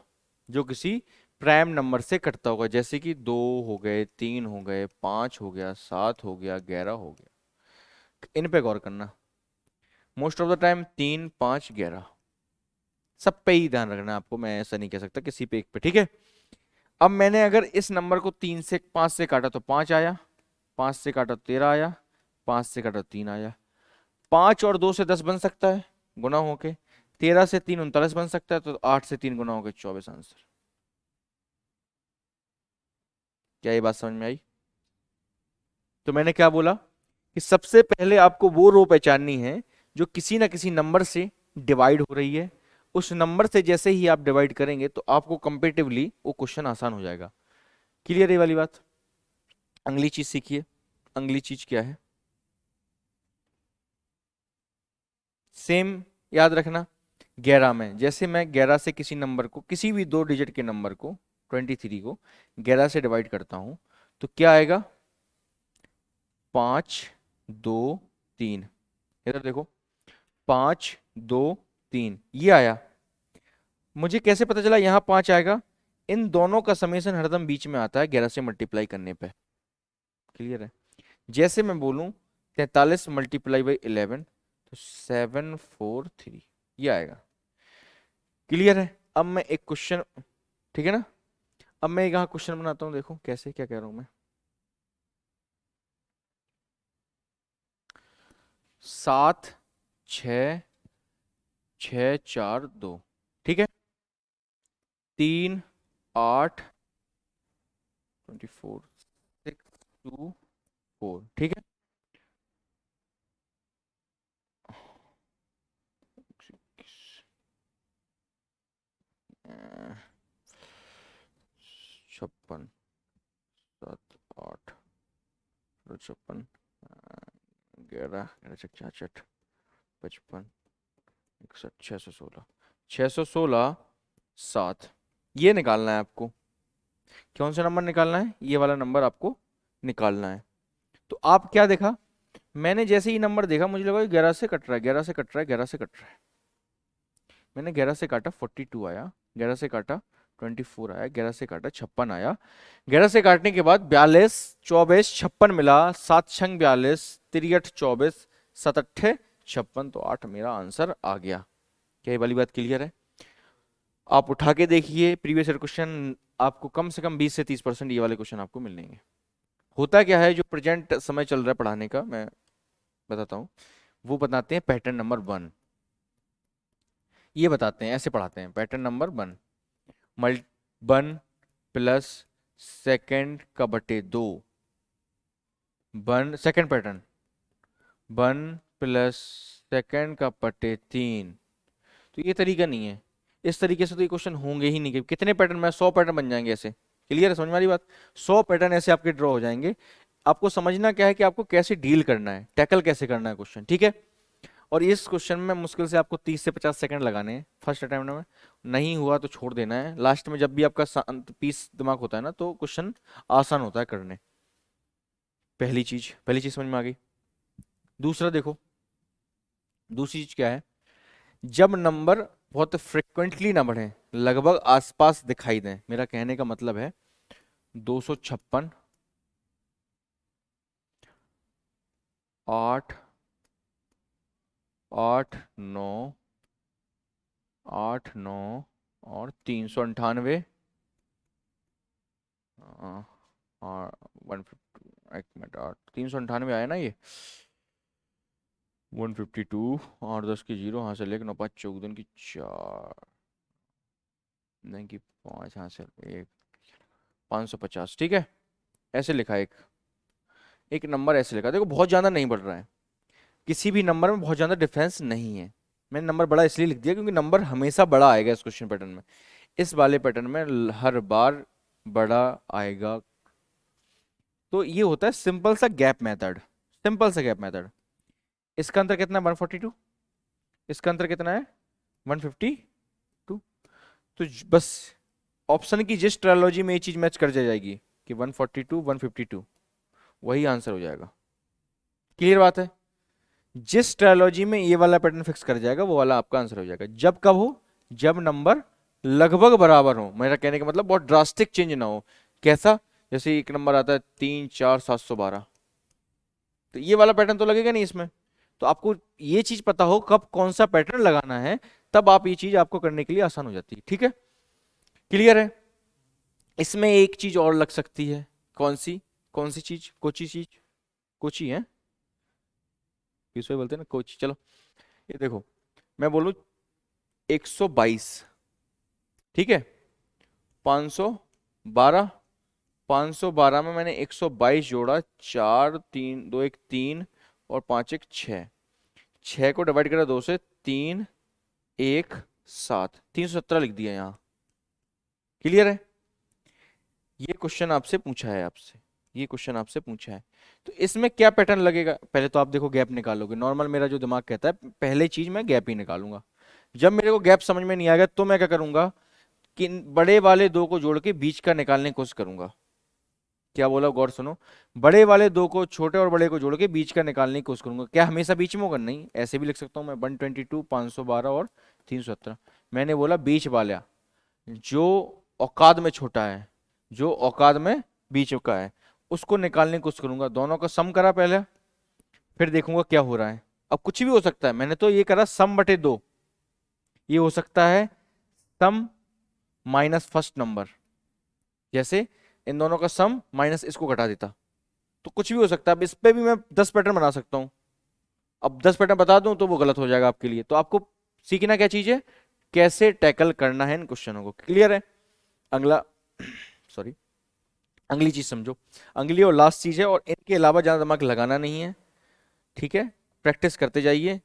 [SPEAKER 1] जो किसी प्राइम नंबर से कटता होगा, जैसे कि 2 हो गए, 3 हो गए, 5 हो गया, 7 हो गया, 11 हो गया। इन पे गौर करना, मोस्ट ऑफ द टाइम 3, 5, 11 सब पे ही ध्यान रखना है आपको, मैं ऐसा नहीं कह सकता किसी पे एक पे, ठीक है। अब मैंने अगर इस नंबर को 3 से 5 से काटा तो 5 आया, 5 से काटा तो 13 आया, 5 से काटा तो 3 आया, 5 और 2 से 10 बन सकता है गुना होके, 13 से 3 39 बन सकता है, तो 8 से 3 गुना होके 24 आंसर। क्या ये बात समझ में आई? तो मैंने क्या बोला कि सबसे पहले आपको वो रो पहचाननी है जो किसी ना किसी नंबर से डिवाइड हो रही है। उस नंबर से जैसे ही आप डिवाइड करेंगे तो आपको कंपेटिवली वो क्वेश्चन आसान हो जाएगा। क्लियर है वाली बात? अगली चीज सीखिए। अगली चीज क्या है? सेम याद रखना, 11 में जैसे मैं 11 से किसी नंबर को, किसी भी 2 डिजिट के नंबर को, 23 को 11 से डिवाइड करता हूं तो क्या आएगा? 5, 2, 3। इधर देखो, 5, 2, 3 ये आया। मुझे कैसे पता चला यहाँ 5 आएगा? इन दोनों का समेशन हरदम बीच में आता है 11 से मल्टीप्लाई करने पे। क्लियर है? जैसे मैं बोलूं 43 मल्टीप्लाई बाई 11 तो 743 ये आएगा। क्लियर है? अब मैं एक क्वेश्चन, ठीक है ना, अब मैं यहाँ क्वेश्चन बनाता हूँ, देखो कैसे, क्या कह रहा हूं मैं। 7, 6, 6, 4, 2, ठीक है, 3, 8, 24, 6, 2, 4, ठीक है, 56, 7, 8, 56, 11, 66, 55, 61, 616, 616, 7, ये निकालना है आपको। कौन सा नंबर निकालना है? ये वाला नंबर आपको निकालना है। तो आप क्या देखा, मैंने जैसे ही नंबर देखा मुझे लगा 11 से कट रहा है, 11 से कट रहा है, 11 से कट रहा है। मैंने 11 से काटा 42 आया, 11 से काटा 24 आया, 11 से काटा 56 आया, 11 से काटने के बाद 42, 24, 56 मिला, 7 छंग 42, 63, 24, 7 56, तो 8 मेरा आंसर आ गया। क्या ये वाली बात क्लियर है? आप उठा के देखिए प्रीवियस ईयर क्वेश्चन, आपको कम से कम 20 से 30% ये वाले क्वेश्चन आपको मिल जाएंगे। होता क्या है, जो प्रेजेंट समय चल रहा है पढ़ाने का, मैं बताता हूँ। वो बताते हैं पैटर्न नंबर 1, ये बताते हैं, ऐसे पढ़ाते हैं। पैटर्न नंबर 1, मल्ट 1 प्लस सेकेंड का बटे 2, 1 सेकेंड पैटर्न 1 प्लस सेकेंड का बटे 3। तो ये तरीका नहीं है, इस तरीके से तो ये क्वेश्चन होंगे ही नहीं। कि कितने पैटर्न में 100 पैटर्न बन जाएंगे ऐसे। क्लियर है, समझ में आ रही बात? 100 पैटर्न ऐसे आपके ड्रॉ हो जाएंगे। आपको समझना क्या है कि आपको कैसे डील करना है, टैकल कैसे करना है क्वेश्चन, ठीक है। और इस क्वेश्चन में मुश्किल से आपको 30 से 50 सेकंड लगाने हैं फर्स्ट अटेम्प्ट में। नहीं हुआ तो छोड़ देना है। लास्ट में जब भी आपका शांत पीस दिमाग होता है ना, तो क्वेश्चन आसान होता है करने। पहली चीज समझ में आ गई। दूसरा देखो, दूसरी चीज क्या है, जब नंबर बहुत फ्रिक्वेंटली ना बढ़े, लगभग आसपास दिखाई दें। मेरा कहने का मतलब है 256, 8, 8, 9, 8, 9 और 398 और 150। एक मिनट, 398 आया ना ये, 152 और 10 की 0 हाँ से लेकर 9 5 14 की 4 नहीं की 5 हाँ से 1, 550, ठीक है। ऐसे लिखा है, एक एक नंबर ऐसे लिखा। देखो बहुत ज़्यादा नहीं बढ़ रहा है, किसी भी नंबर में बहुत ज़्यादा डिफरेंस नहीं है। मैंने नंबर बड़ा इसलिए लिख दिया क्योंकि नंबर हमेशा बड़ा आएगा इस क्वेश्चन पैटर्न में। इस वाले पैटर्न में हर बार बड़ा आएगा। तो ये होता है सिंपल सा गैप मेथड, सिंपल सा गैप मेथड। इसका अंतर कितना है? 142। इसका अंतर कितना है? 152। तो बस ऑप्शन की जिस ट्रायोलॉजी में ये चीज मैच कर जाएगी कि 142 152, वही आंसर हो जाएगा। क्लियर बात है? जिस ट्रायोलॉजी में ये वाला पैटर्न फिक्स कर जाएगा, वो वाला आपका आंसर हो जाएगा। जब कब हो? जब नंबर लगभग बराबर हो। मेरा कहने का मतलब बहुत ड्रास्टिक चेंज ना हो। कैसा? जैसे एक नंबर आता है 3 4 712, तो ये वाला पैटर्न तो लगेगा नहीं इसमें। तो आपको ये चीज पता हो कब कौन सा पैटर्न लगाना है, तब आप ये चीज आपको करने के लिए आसान हो जाती है, ठीक है। क्लियर है? इसमें एक चीज और लग सकती है। कौन सी? कौन सी चीज? कोची चीज, कोची है किस बोलते हैं ना, कोची। चलो ये देखो, मैं बोलूं 122, ठीक है, 512, 512 में मैंने 122 जोड़ा, 4 3 2 1 3 और 5 1 6, 6 को डिवाइड करा 2 से, 3 1 7, 317 लिख दिया यहाँ। क्लियर है? ये क्वेश्चन आपसे पूछा है, आपसे ये क्वेश्चन आपसे पूछा है। तो इसमें क्या पैटर्न लगेगा? पहले तो आप देखो गैप निकालोगे। नॉर्मल मेरा जो दिमाग कहता है पहले चीज मैं गैप ही निकालूंगा। जब मेरे को गैप समझ में नहीं आएगा तो मैं क्या करूंगा कि बड़े वाले दो को जोड़ के बीच का निकालने की कोशिश करूंगा। क्या बोला, गौर सुनो। बड़े वाले दो को छोटे और बड़े को जोड़ के बीच का निकालने की कोशिश करूंगा। क्या हमेशा बीच में होगा? नहीं, ऐसे भी लिख सकता हूं मैं, 122 512 और 317। मैंने बोला बीच वाला, जो औकात में छोटा है, जो औकात में बीच का है, उसको निकालने की कोशिश करूंगा। दोनों का सम करा पहले, फिर देखूंगा क्या हो रहा है। अब कुछ भी हो सकता है, मैंने तो ये करा सम बटे 2। ये हो सकता है सम माइनस फर्स्ट नंबर, जैसे इन दोनों का सम माइनस इसको घटा देता। तो कुछ भी हो सकता है। अब इस पे भी मैं 10 पैटर्न बना सकता हूं। अब 10 पैटर्न बता दूं तो वो गलत हो जाएगा आपके लिए। तो आपको सीखना क्या चीज है, कैसे टैकल करना है इन क्वेश्चनों को। क्लियर है? अगला सॉरी, अगली चीज समझो। अगली और लास्ट चीज है, और इनके अलावा ज्यादा दिमाग लगाना नहीं है, ठीक है। प्रैक्टिस करते जाइए,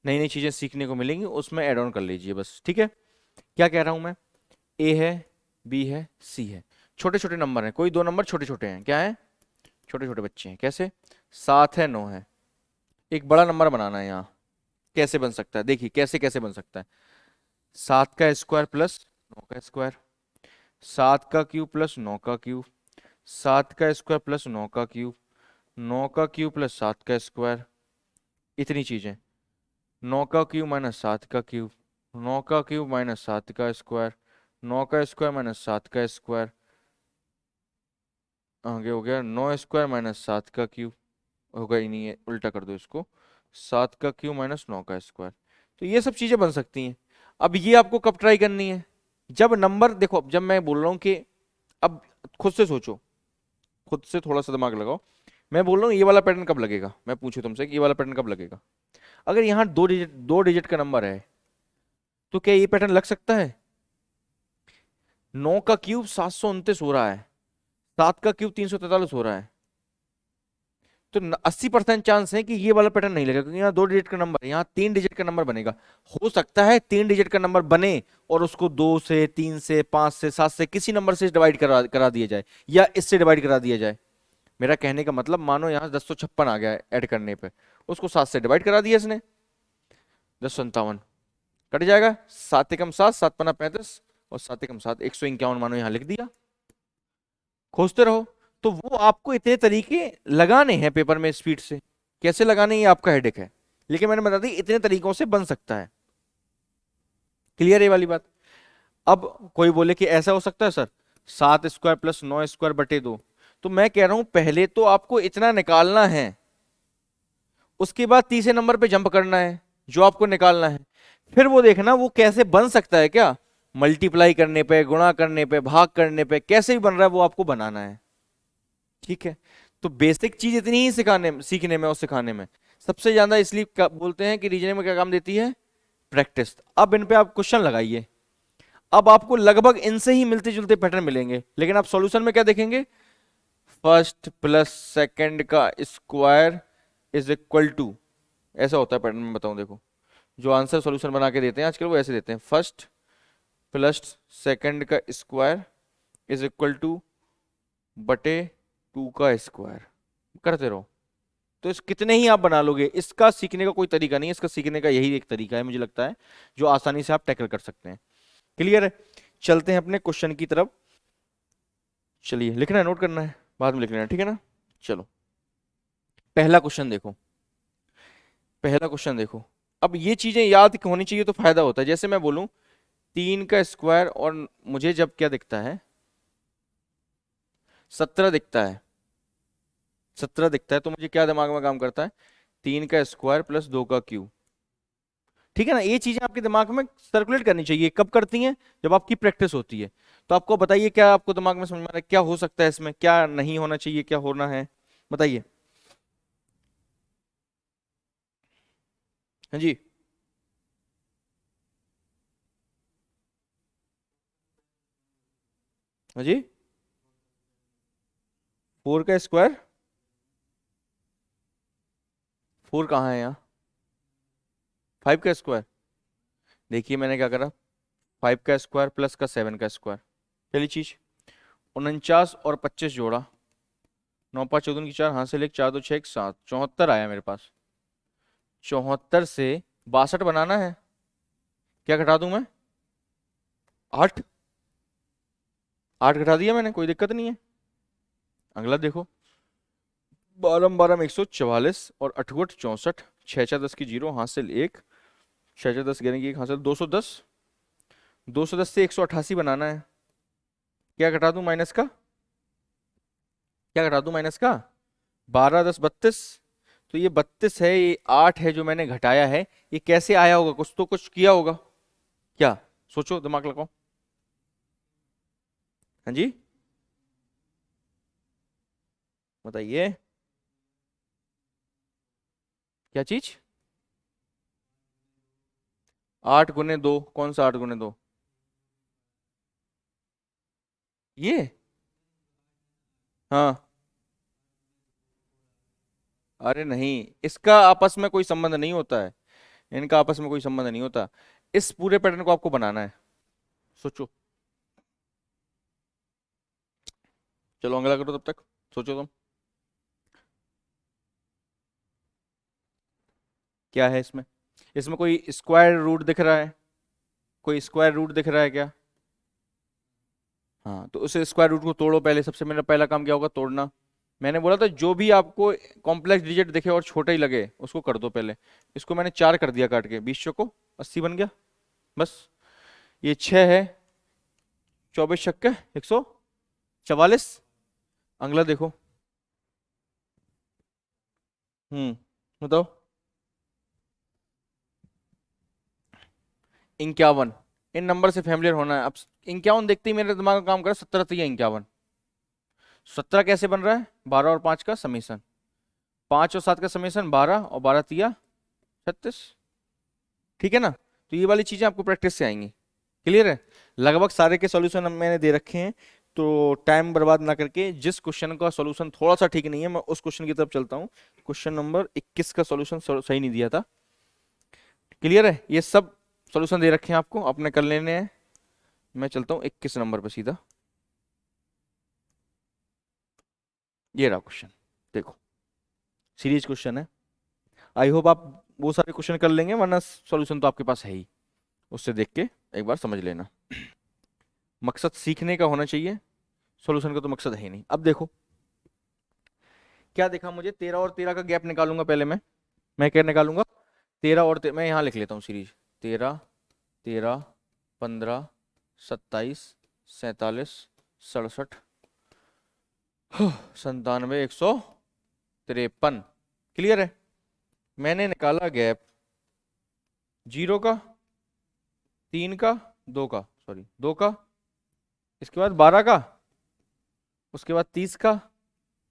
[SPEAKER 1] नई नई चीजें सीखने को मिलेंगी, उसमें ऐड ऑन कर लीजिए बस, ठीक है। क्या कह रहा हूं मैं? ए है, बी है, सी है, छोटे छोटे नंबर हैं। कोई दो नंबर छोटे छोटे हैं, क्या है? छोटे छोटे बच्चे हैं। कैसे? 7 है, 9 है। एक बड़ा नंबर बनाना है यहाँ। कैसे बन सकता है? देखिए कैसे कैसे बन सकता है। 7 का स्क्वायर प्लस 9 का स्क्वायर, 7 का क्यूब प्लस 9 का क्यूब, 7 का स्क्वायर प्लस 9 का क्यूब, 9 का क्यूब प्लस 7 का स्क्वायर। इतनी चीजें। 9 का क्यूब माइनस 7 का क्यूब, 9 का क्यूब माइनस 7 का स्क्वायर, 9 का स्क्वायर माइनस 7 का स्क्वायर। आगे हो गया 9 स्क्वायर माइनस 7 का क्यूब। होगा ही नहीं है, उल्टा कर दो इसको, 7 का क्यूब माइनस 9 का स्क्वायर। तो ये सब चीजें बन सकती हैं। अब ये आपको कब ट्राई करनी है? जब नंबर देखो, जब मैं बोल रहा हूँ कि अब खुद से सोचो, खुद से थोड़ा सा दिमाग लगाओ। मैं बोल रहा हूँ ये वाला पैटर्न कब लगेगा, मैं पूछू तुमसे कि ये वाला पैटर्न कब लगेगा। अगर यहाँ दो डिजिट का नंबर है तो क्या ये पैटर्न लग सकता है? 9 का क्यूब 729 हो रहा है, 7 का क्यूब 343 हो रहा है, तो 80% चांस है कि ये वाला पैटर्न नहीं लगेगा, क्योंकि यहाँ 2 डिजिट का नंबर है, यहाँ 3 डिजिट का नंबर बनेगा। हो सकता है 3 डिजिट का नंबर बने और उसको 2 से, 3 से, 5 से, 7 से, किसी नंबर से डिवाइड करा दिया जाए, या इससे डिवाइड करा दिया जाए। मेरा कहने का मतलब, मानो यहाँ 1056 आ गया है ऐड करने पे, उसको 7 से डिवाइड करा दिया इसने, 1057 कट जाएगा, 7 एकम 7, 7 पन्ना 35, और 7 एकम 7, 151 मानो यहाँ लिख दिया। खोजते रहो। तो वो आपको इतने तरीके लगाने हैं पेपर में स्पीड से, कैसे लगाने ये आपका हेडेक है, लेकिन मैंने बता दी इतने तरीकों से बन सकता है। क्लियर है ये वाली बात? अब कोई बोले कि ऐसा हो सकता है सर 7 स्क्वायर प्लस 9 स्क्वायर बटे 2, तो मैं कह रहा हूं पहले तो आपको इतना निकालना है, उसके बाद तीसरे नंबर पे जंप करना है जो आपको निकालना है, फिर वो देखना वो कैसे बन सकता है, क्या मल्टीप्लाई करने पे, गुणा करने पे, भाग करने पे, कैसे भी बन रहा है वो आपको बनाना है। ठीक है? तो बेसिक चीज इतनी ही सीखने में और सिखाने में सबसे ज्यादा इसलिए बोलते हैं कि रीजनिंग में क्या काम देती है, प्रैक्टिस। अब इन पे आप क्वेश्चन लगाइए, अब आपको लगभग इनसे ही मिलते जुलते पैटर्न मिलेंगे, लेकिन आप सॉल्यूशन में क्या देखेंगे, फर्स्ट प्लस सेकंड का स्क्वायर इज इक्वल टू, ऐसा होता है पैटर्न में, बताऊं देखो, जो आंसर सॉल्यूशन बना के देते हैं आजकल वो ऐसे देते हैं, फर्स्ट प्लस सेकंड का स्क्वायर इज इक्वल टू बटे 2 का स्क्वायर, करते रहो। तो इस कितने ही आप बना लोगे, इसका सीखने का कोई तरीका नहीं है, इसका सीखने का यही एक तरीका है मुझे लगता है, जो आसानी से आप टैकल कर सकते हैं। क्लियर है? चलते हैं अपने क्वेश्चन की तरफ। चलिए, लिखना है, नोट करना है, बाद में लिख लेना, ठीक है ना? चलो, पहला क्वेश्चन देखो, पहला क्वेश्चन देखो। अब ये चीजें याद होनी चाहिए तो फायदा होता है। जैसे मैं बोलूं 3 का स्क्वायर, और मुझे जब क्या दिखता है, 17 दिखता है, 17 दिखता है, तो मुझे क्या दिमाग में काम करता है, 3 का स्क्वायर प्लस 2 का क्यूब। ठीक है ना? ये चीजें आपके दिमाग में सर्कुलेट करनी चाहिए। कब करती हैं? जब आपकी प्रैक्टिस होती है। तो आपको बताइए, क्या आपको दिमाग में समझ में आ रहा है क्या हो सकता है इसमें, क्या नहीं होना चाहिए, क्या होना है, बताइए। हाँ जी, हाँ जी, 4 का स्क्वायर, 4 कहाँ है यहाँ, 5 का स्क्वायर। देखिए मैंने क्या करा, 5 का स्क्वायर प्लस का 7 का स्क्वायर, पहली चीज 49 और 25 जोड़ा, 9 5 14 की 4, हाथ से लेके 4 2 6 1 7, 74 आया मेरे पास। 74 से 62 बनाना है, क्या घटा दूं मैं, 8, 8 घटा दिया मैंने, कोई दिक्कत नहीं है। अगला देखो, 12 12 में 144 और 8 8 64, 6 6 10 की 0, हाथ से 1, 6 6 10 11 की 1, हाथ से 210, 210 से 188 बनाना है, क्या घटा दूं माइनस का, क्या घटा दूं माइनस का, 12 10 32, तो ये 32 है, ये 8 है जो मैंने घटाया है, ये कैसे आया होगा, कुछ तो कुछ किया होगा, क्या, सोचो, दिमाग लगाओ। हाँ जी, बताइए, क्या चीज, 8 गुने 2, कौन सा 8 गुने 2, ये, हाँ, अरे नहीं, इसका आपस में कोई संबंध नहीं होता है, इनका आपस में कोई संबंध नहीं होता। इस पूरे पैटर्न को आपको बनाना है, सोचो। चलो अगला करो तब तक, सोचो तुम, क्या है इसमें, इसमें कोई स्क्वायर रूट दिख रहा है, कोई स्क्वायर रूट दिख रहा है क्या, हाँ, तो उस स्क्वायर रूट को तोड़ो पहले, सबसे मेरा पहला काम क्या होगा, तोड़ना। मैंने बोला था जो भी आपको कॉम्प्लेक्स डिजिट दिखे और छोटा ही लगे उसको कर दो पहले। इसको मैंने 4 कर दिया काट के, 20 को 80 बन गया, बस। ये 6 है, 24 छक्के 144। अगला देखो, बताओ, 51, इन नंबर से फैमिलियर होना है। अब 51 देखते ही मेरे दिमाग में काम कर 17 तो 51, 17 कैसे बन रहा है? 12 और 5 का समीशन, 5 और 7 का समीशन 12, और 12 तिया 36। ठीक है ना? तो ये वाली चीजें आपको प्रैक्टिस से आएंगी। क्लियर है? लगभग सारे के सॉल्यूशन मैंने दे रखे हैं, तो टाइम बर्बाद ना करके जिस क्वेश्चन का सॉल्यूशन थोड़ा सा ठीक नहीं है मैं उस क्वेश्चन की तरफ चलता हूँ। क्वेश्चन नंबर 21 का सॉल्यूशन सही नहीं दिया था। क्लियर है? ये सब सॉल्यूशन दे रखे हैं आपको, अपने कर लेने हैं। मैं चलता हूँ 21 नंबर पर सीधा। ये रहा क्वेश्चन, देखो सीरीज क्वेश्चन है। आई होप आप वो सारे क्वेश्चन कर लेंगे, वरना सॉल्यूशन तो आपके पास है ही, उससे देख के एक बार समझ लेना। मकसद सीखने का होना चाहिए, सॉल्यूशन का तो मकसद है ही नहीं। अब देखो क्या देखा मुझे, 13 और 13 का गैप निकालूंगा पहले मैं क्या निकालूंगा? 13 और मैं यहाँ लिख लेता हूँ सीरीज। 13, 13, 15, 27, 47, 67, 97, 153। क्लियर है? मैंने निकाला गैप 0 का, 3 का, 2 का, सॉरी 2 का, इसके बाद 12 का, उसके बाद 30 का,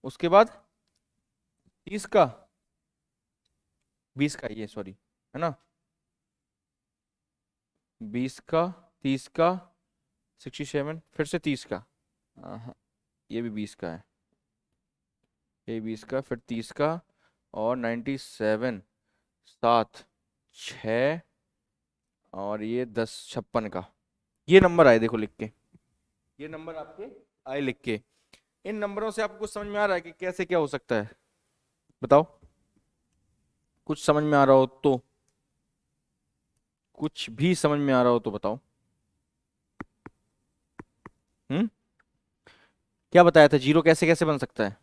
[SPEAKER 1] उसके बाद 30 का, 20 का, ये सॉरी है ना, 20 का, 30 का, 67, फिर से 30 का, हाँ ये भी 20 का है, ये 20 का, फिर 30 का, और 97, 7, 6, और ये 10, 56 का। ये नंबर आए देखो लिख के, ये नंबर आपके आए लिख के। इन नंबरों से आपको कुछ समझ में आ रहा है कि कैसे क्या हो सकता है? बताओ, कुछ समझ में आ रहा हो तो, कुछ भी समझ में आ रहा हो तो बताओ। क्या बताया था? 0 कैसे कैसे बन सकता है?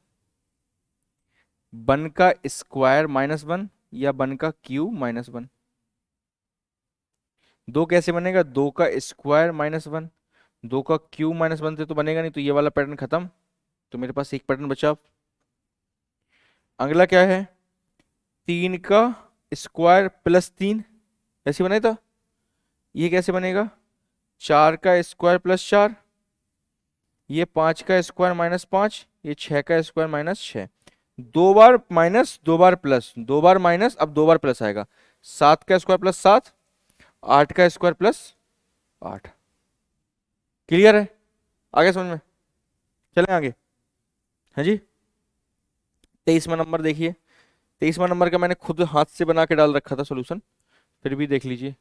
[SPEAKER 1] 1 का स्क्वायर -1 या 1 का क्यूब -1। 2 कैसे बनेगा? 2 का स्क्वायर -1, 2 का क्यूब -1 से तो बनेगा नहीं, तो ये वाला पैटर्न खत्म, तो मेरे पास एक पैटर्न बचा। अगला क्या है? 3 का स्क्वायर +3, ऐसे बना था। ये कैसे बनेगा? 4 का स्क्वायर +4, ये 5 का स्क्वायर -5, ये 6 का स्क्वायर -6। 2 बार माइनस, 2 बार प्लस, 2 बार माइनस, अब 2 बार प्लस आएगा। 7 का स्क्वायर +7, 8 का स्क्वायर +8। क्लियर है? आगे समझ में? चलें आगे। हाँ जी, 23वां नंबर देखिए। 23वां नंबर का मैंने खुद हाथ से बना के डाल रखा था सॉल्यूशन, फिर भी देख लीजिए।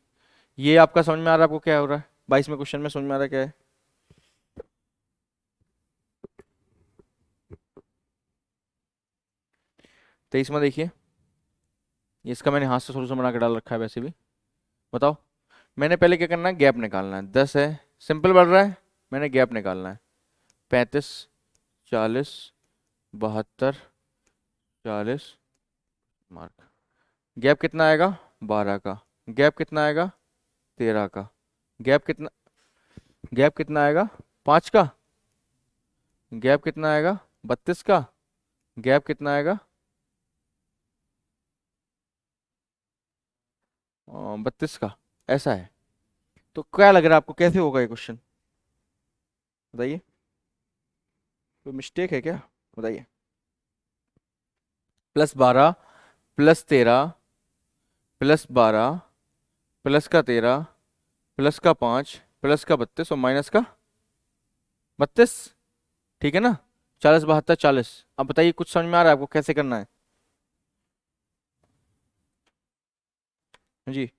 [SPEAKER 1] ये आपका समझ में आ रहा है? आपको क्या हो रहा है 22वें क्वेश्चन में? समझ में आ रहा है क्या है? 23वां देखिए, ये इसका मैंने हाथ से सॉल्यूशन बना के डाल रखा है वैसे भी। बताओ, मैंने पहले क्या करना है? गैप निकालना है। 10 है, सिंपल बढ़ रहा है, मैंने गैप निकालना है। 35, 40, 72, 40, मार्क। गैप कितना आएगा? 12 का। गैप कितना आएगा? 13 का। गैप कितना, गैप कितना आएगा? 5 का। गैप कितना आएगा? 32 का। गैप कितना आएगा? 32 का। ऐसा है। तो क्या लग रहा है आपको, कैसे होगा ये क्वेश्चन? बताइए, कोई मिस्टेक है क्या? बताइए। +12, +13, +12, प्लस का 13, प्लस का 5, प्लस का 32, और माइनस का 32। ठीक है ना? 40, 72, 40। अब बताइए, कुछ समझ में आ रहा है आपको कैसे करना है? जी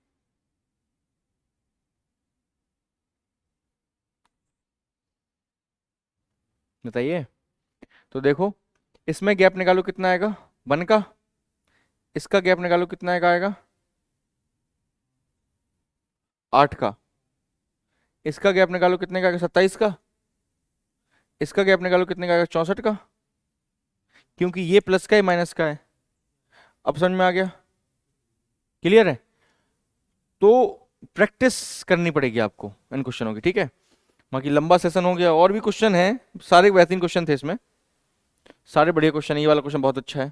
[SPEAKER 1] बताइए। तो देखो, इसमें गैप निकालो कितना आएगा? 1 का। इसका गैप निकालो कितना आएगा? 8 का। इसका गैप निकालो कितने का आएगा? 27 का। इसका गैप निकालो कितने का आएगा? 64 का। क्योंकि ये प्लस का है, माइनस का है। अब समझ में आ गया? क्लियर है? तो प्रैक्टिस करनी पड़ेगी आपको इन क्वेश्चनों की। ठीक है? बाकी लंबा सेशन हो गया, और भी क्वेश्चन है, सारे बेहतरीन क्वेश्चन थे इसमें, सारे बढ़िया क्वेश्चन। ये वाला क्वेश्चन बहुत अच्छा है,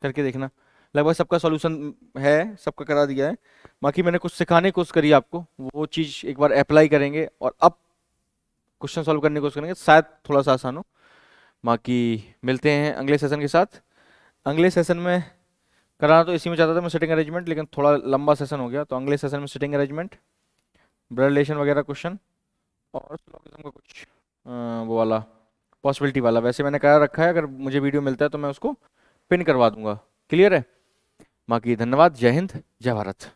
[SPEAKER 1] करके देखना। लगभग सबका सॉल्यूशन है, सबका करा दिया है। बाकी मैंने कुछ सिखाने की कोशिश करी आपको, वो चीज़ एक बार अप्लाई करेंगे और अब क्वेश्चन सॉल्व करने की कोशिश करेंगे, शायद थोड़ा सा आसान हो। बाकी मिलते हैं अगले सेशन के साथ। अगले सेशन में कराना तो इसी में चाहता था मैं, सिटिंग अरेंजमेंट, लेकिन थोड़ा लंबा सेशन हो गया, तो अगले सेशन में सिटिंग अरेंजमेंट, ब्लड रिलेशन वगैरह क्वेश्चन, और सिलोगिज्म का कुछ वो वाला पॉसिबिलिटी वाला, वैसे मैंने करा रखा है, अगर मुझे वीडियो मिलता है तो मैं उसको पिन करवा दूंगा। क्लियर है? बाकी धन्यवाद, जय हिंद, जय भारत।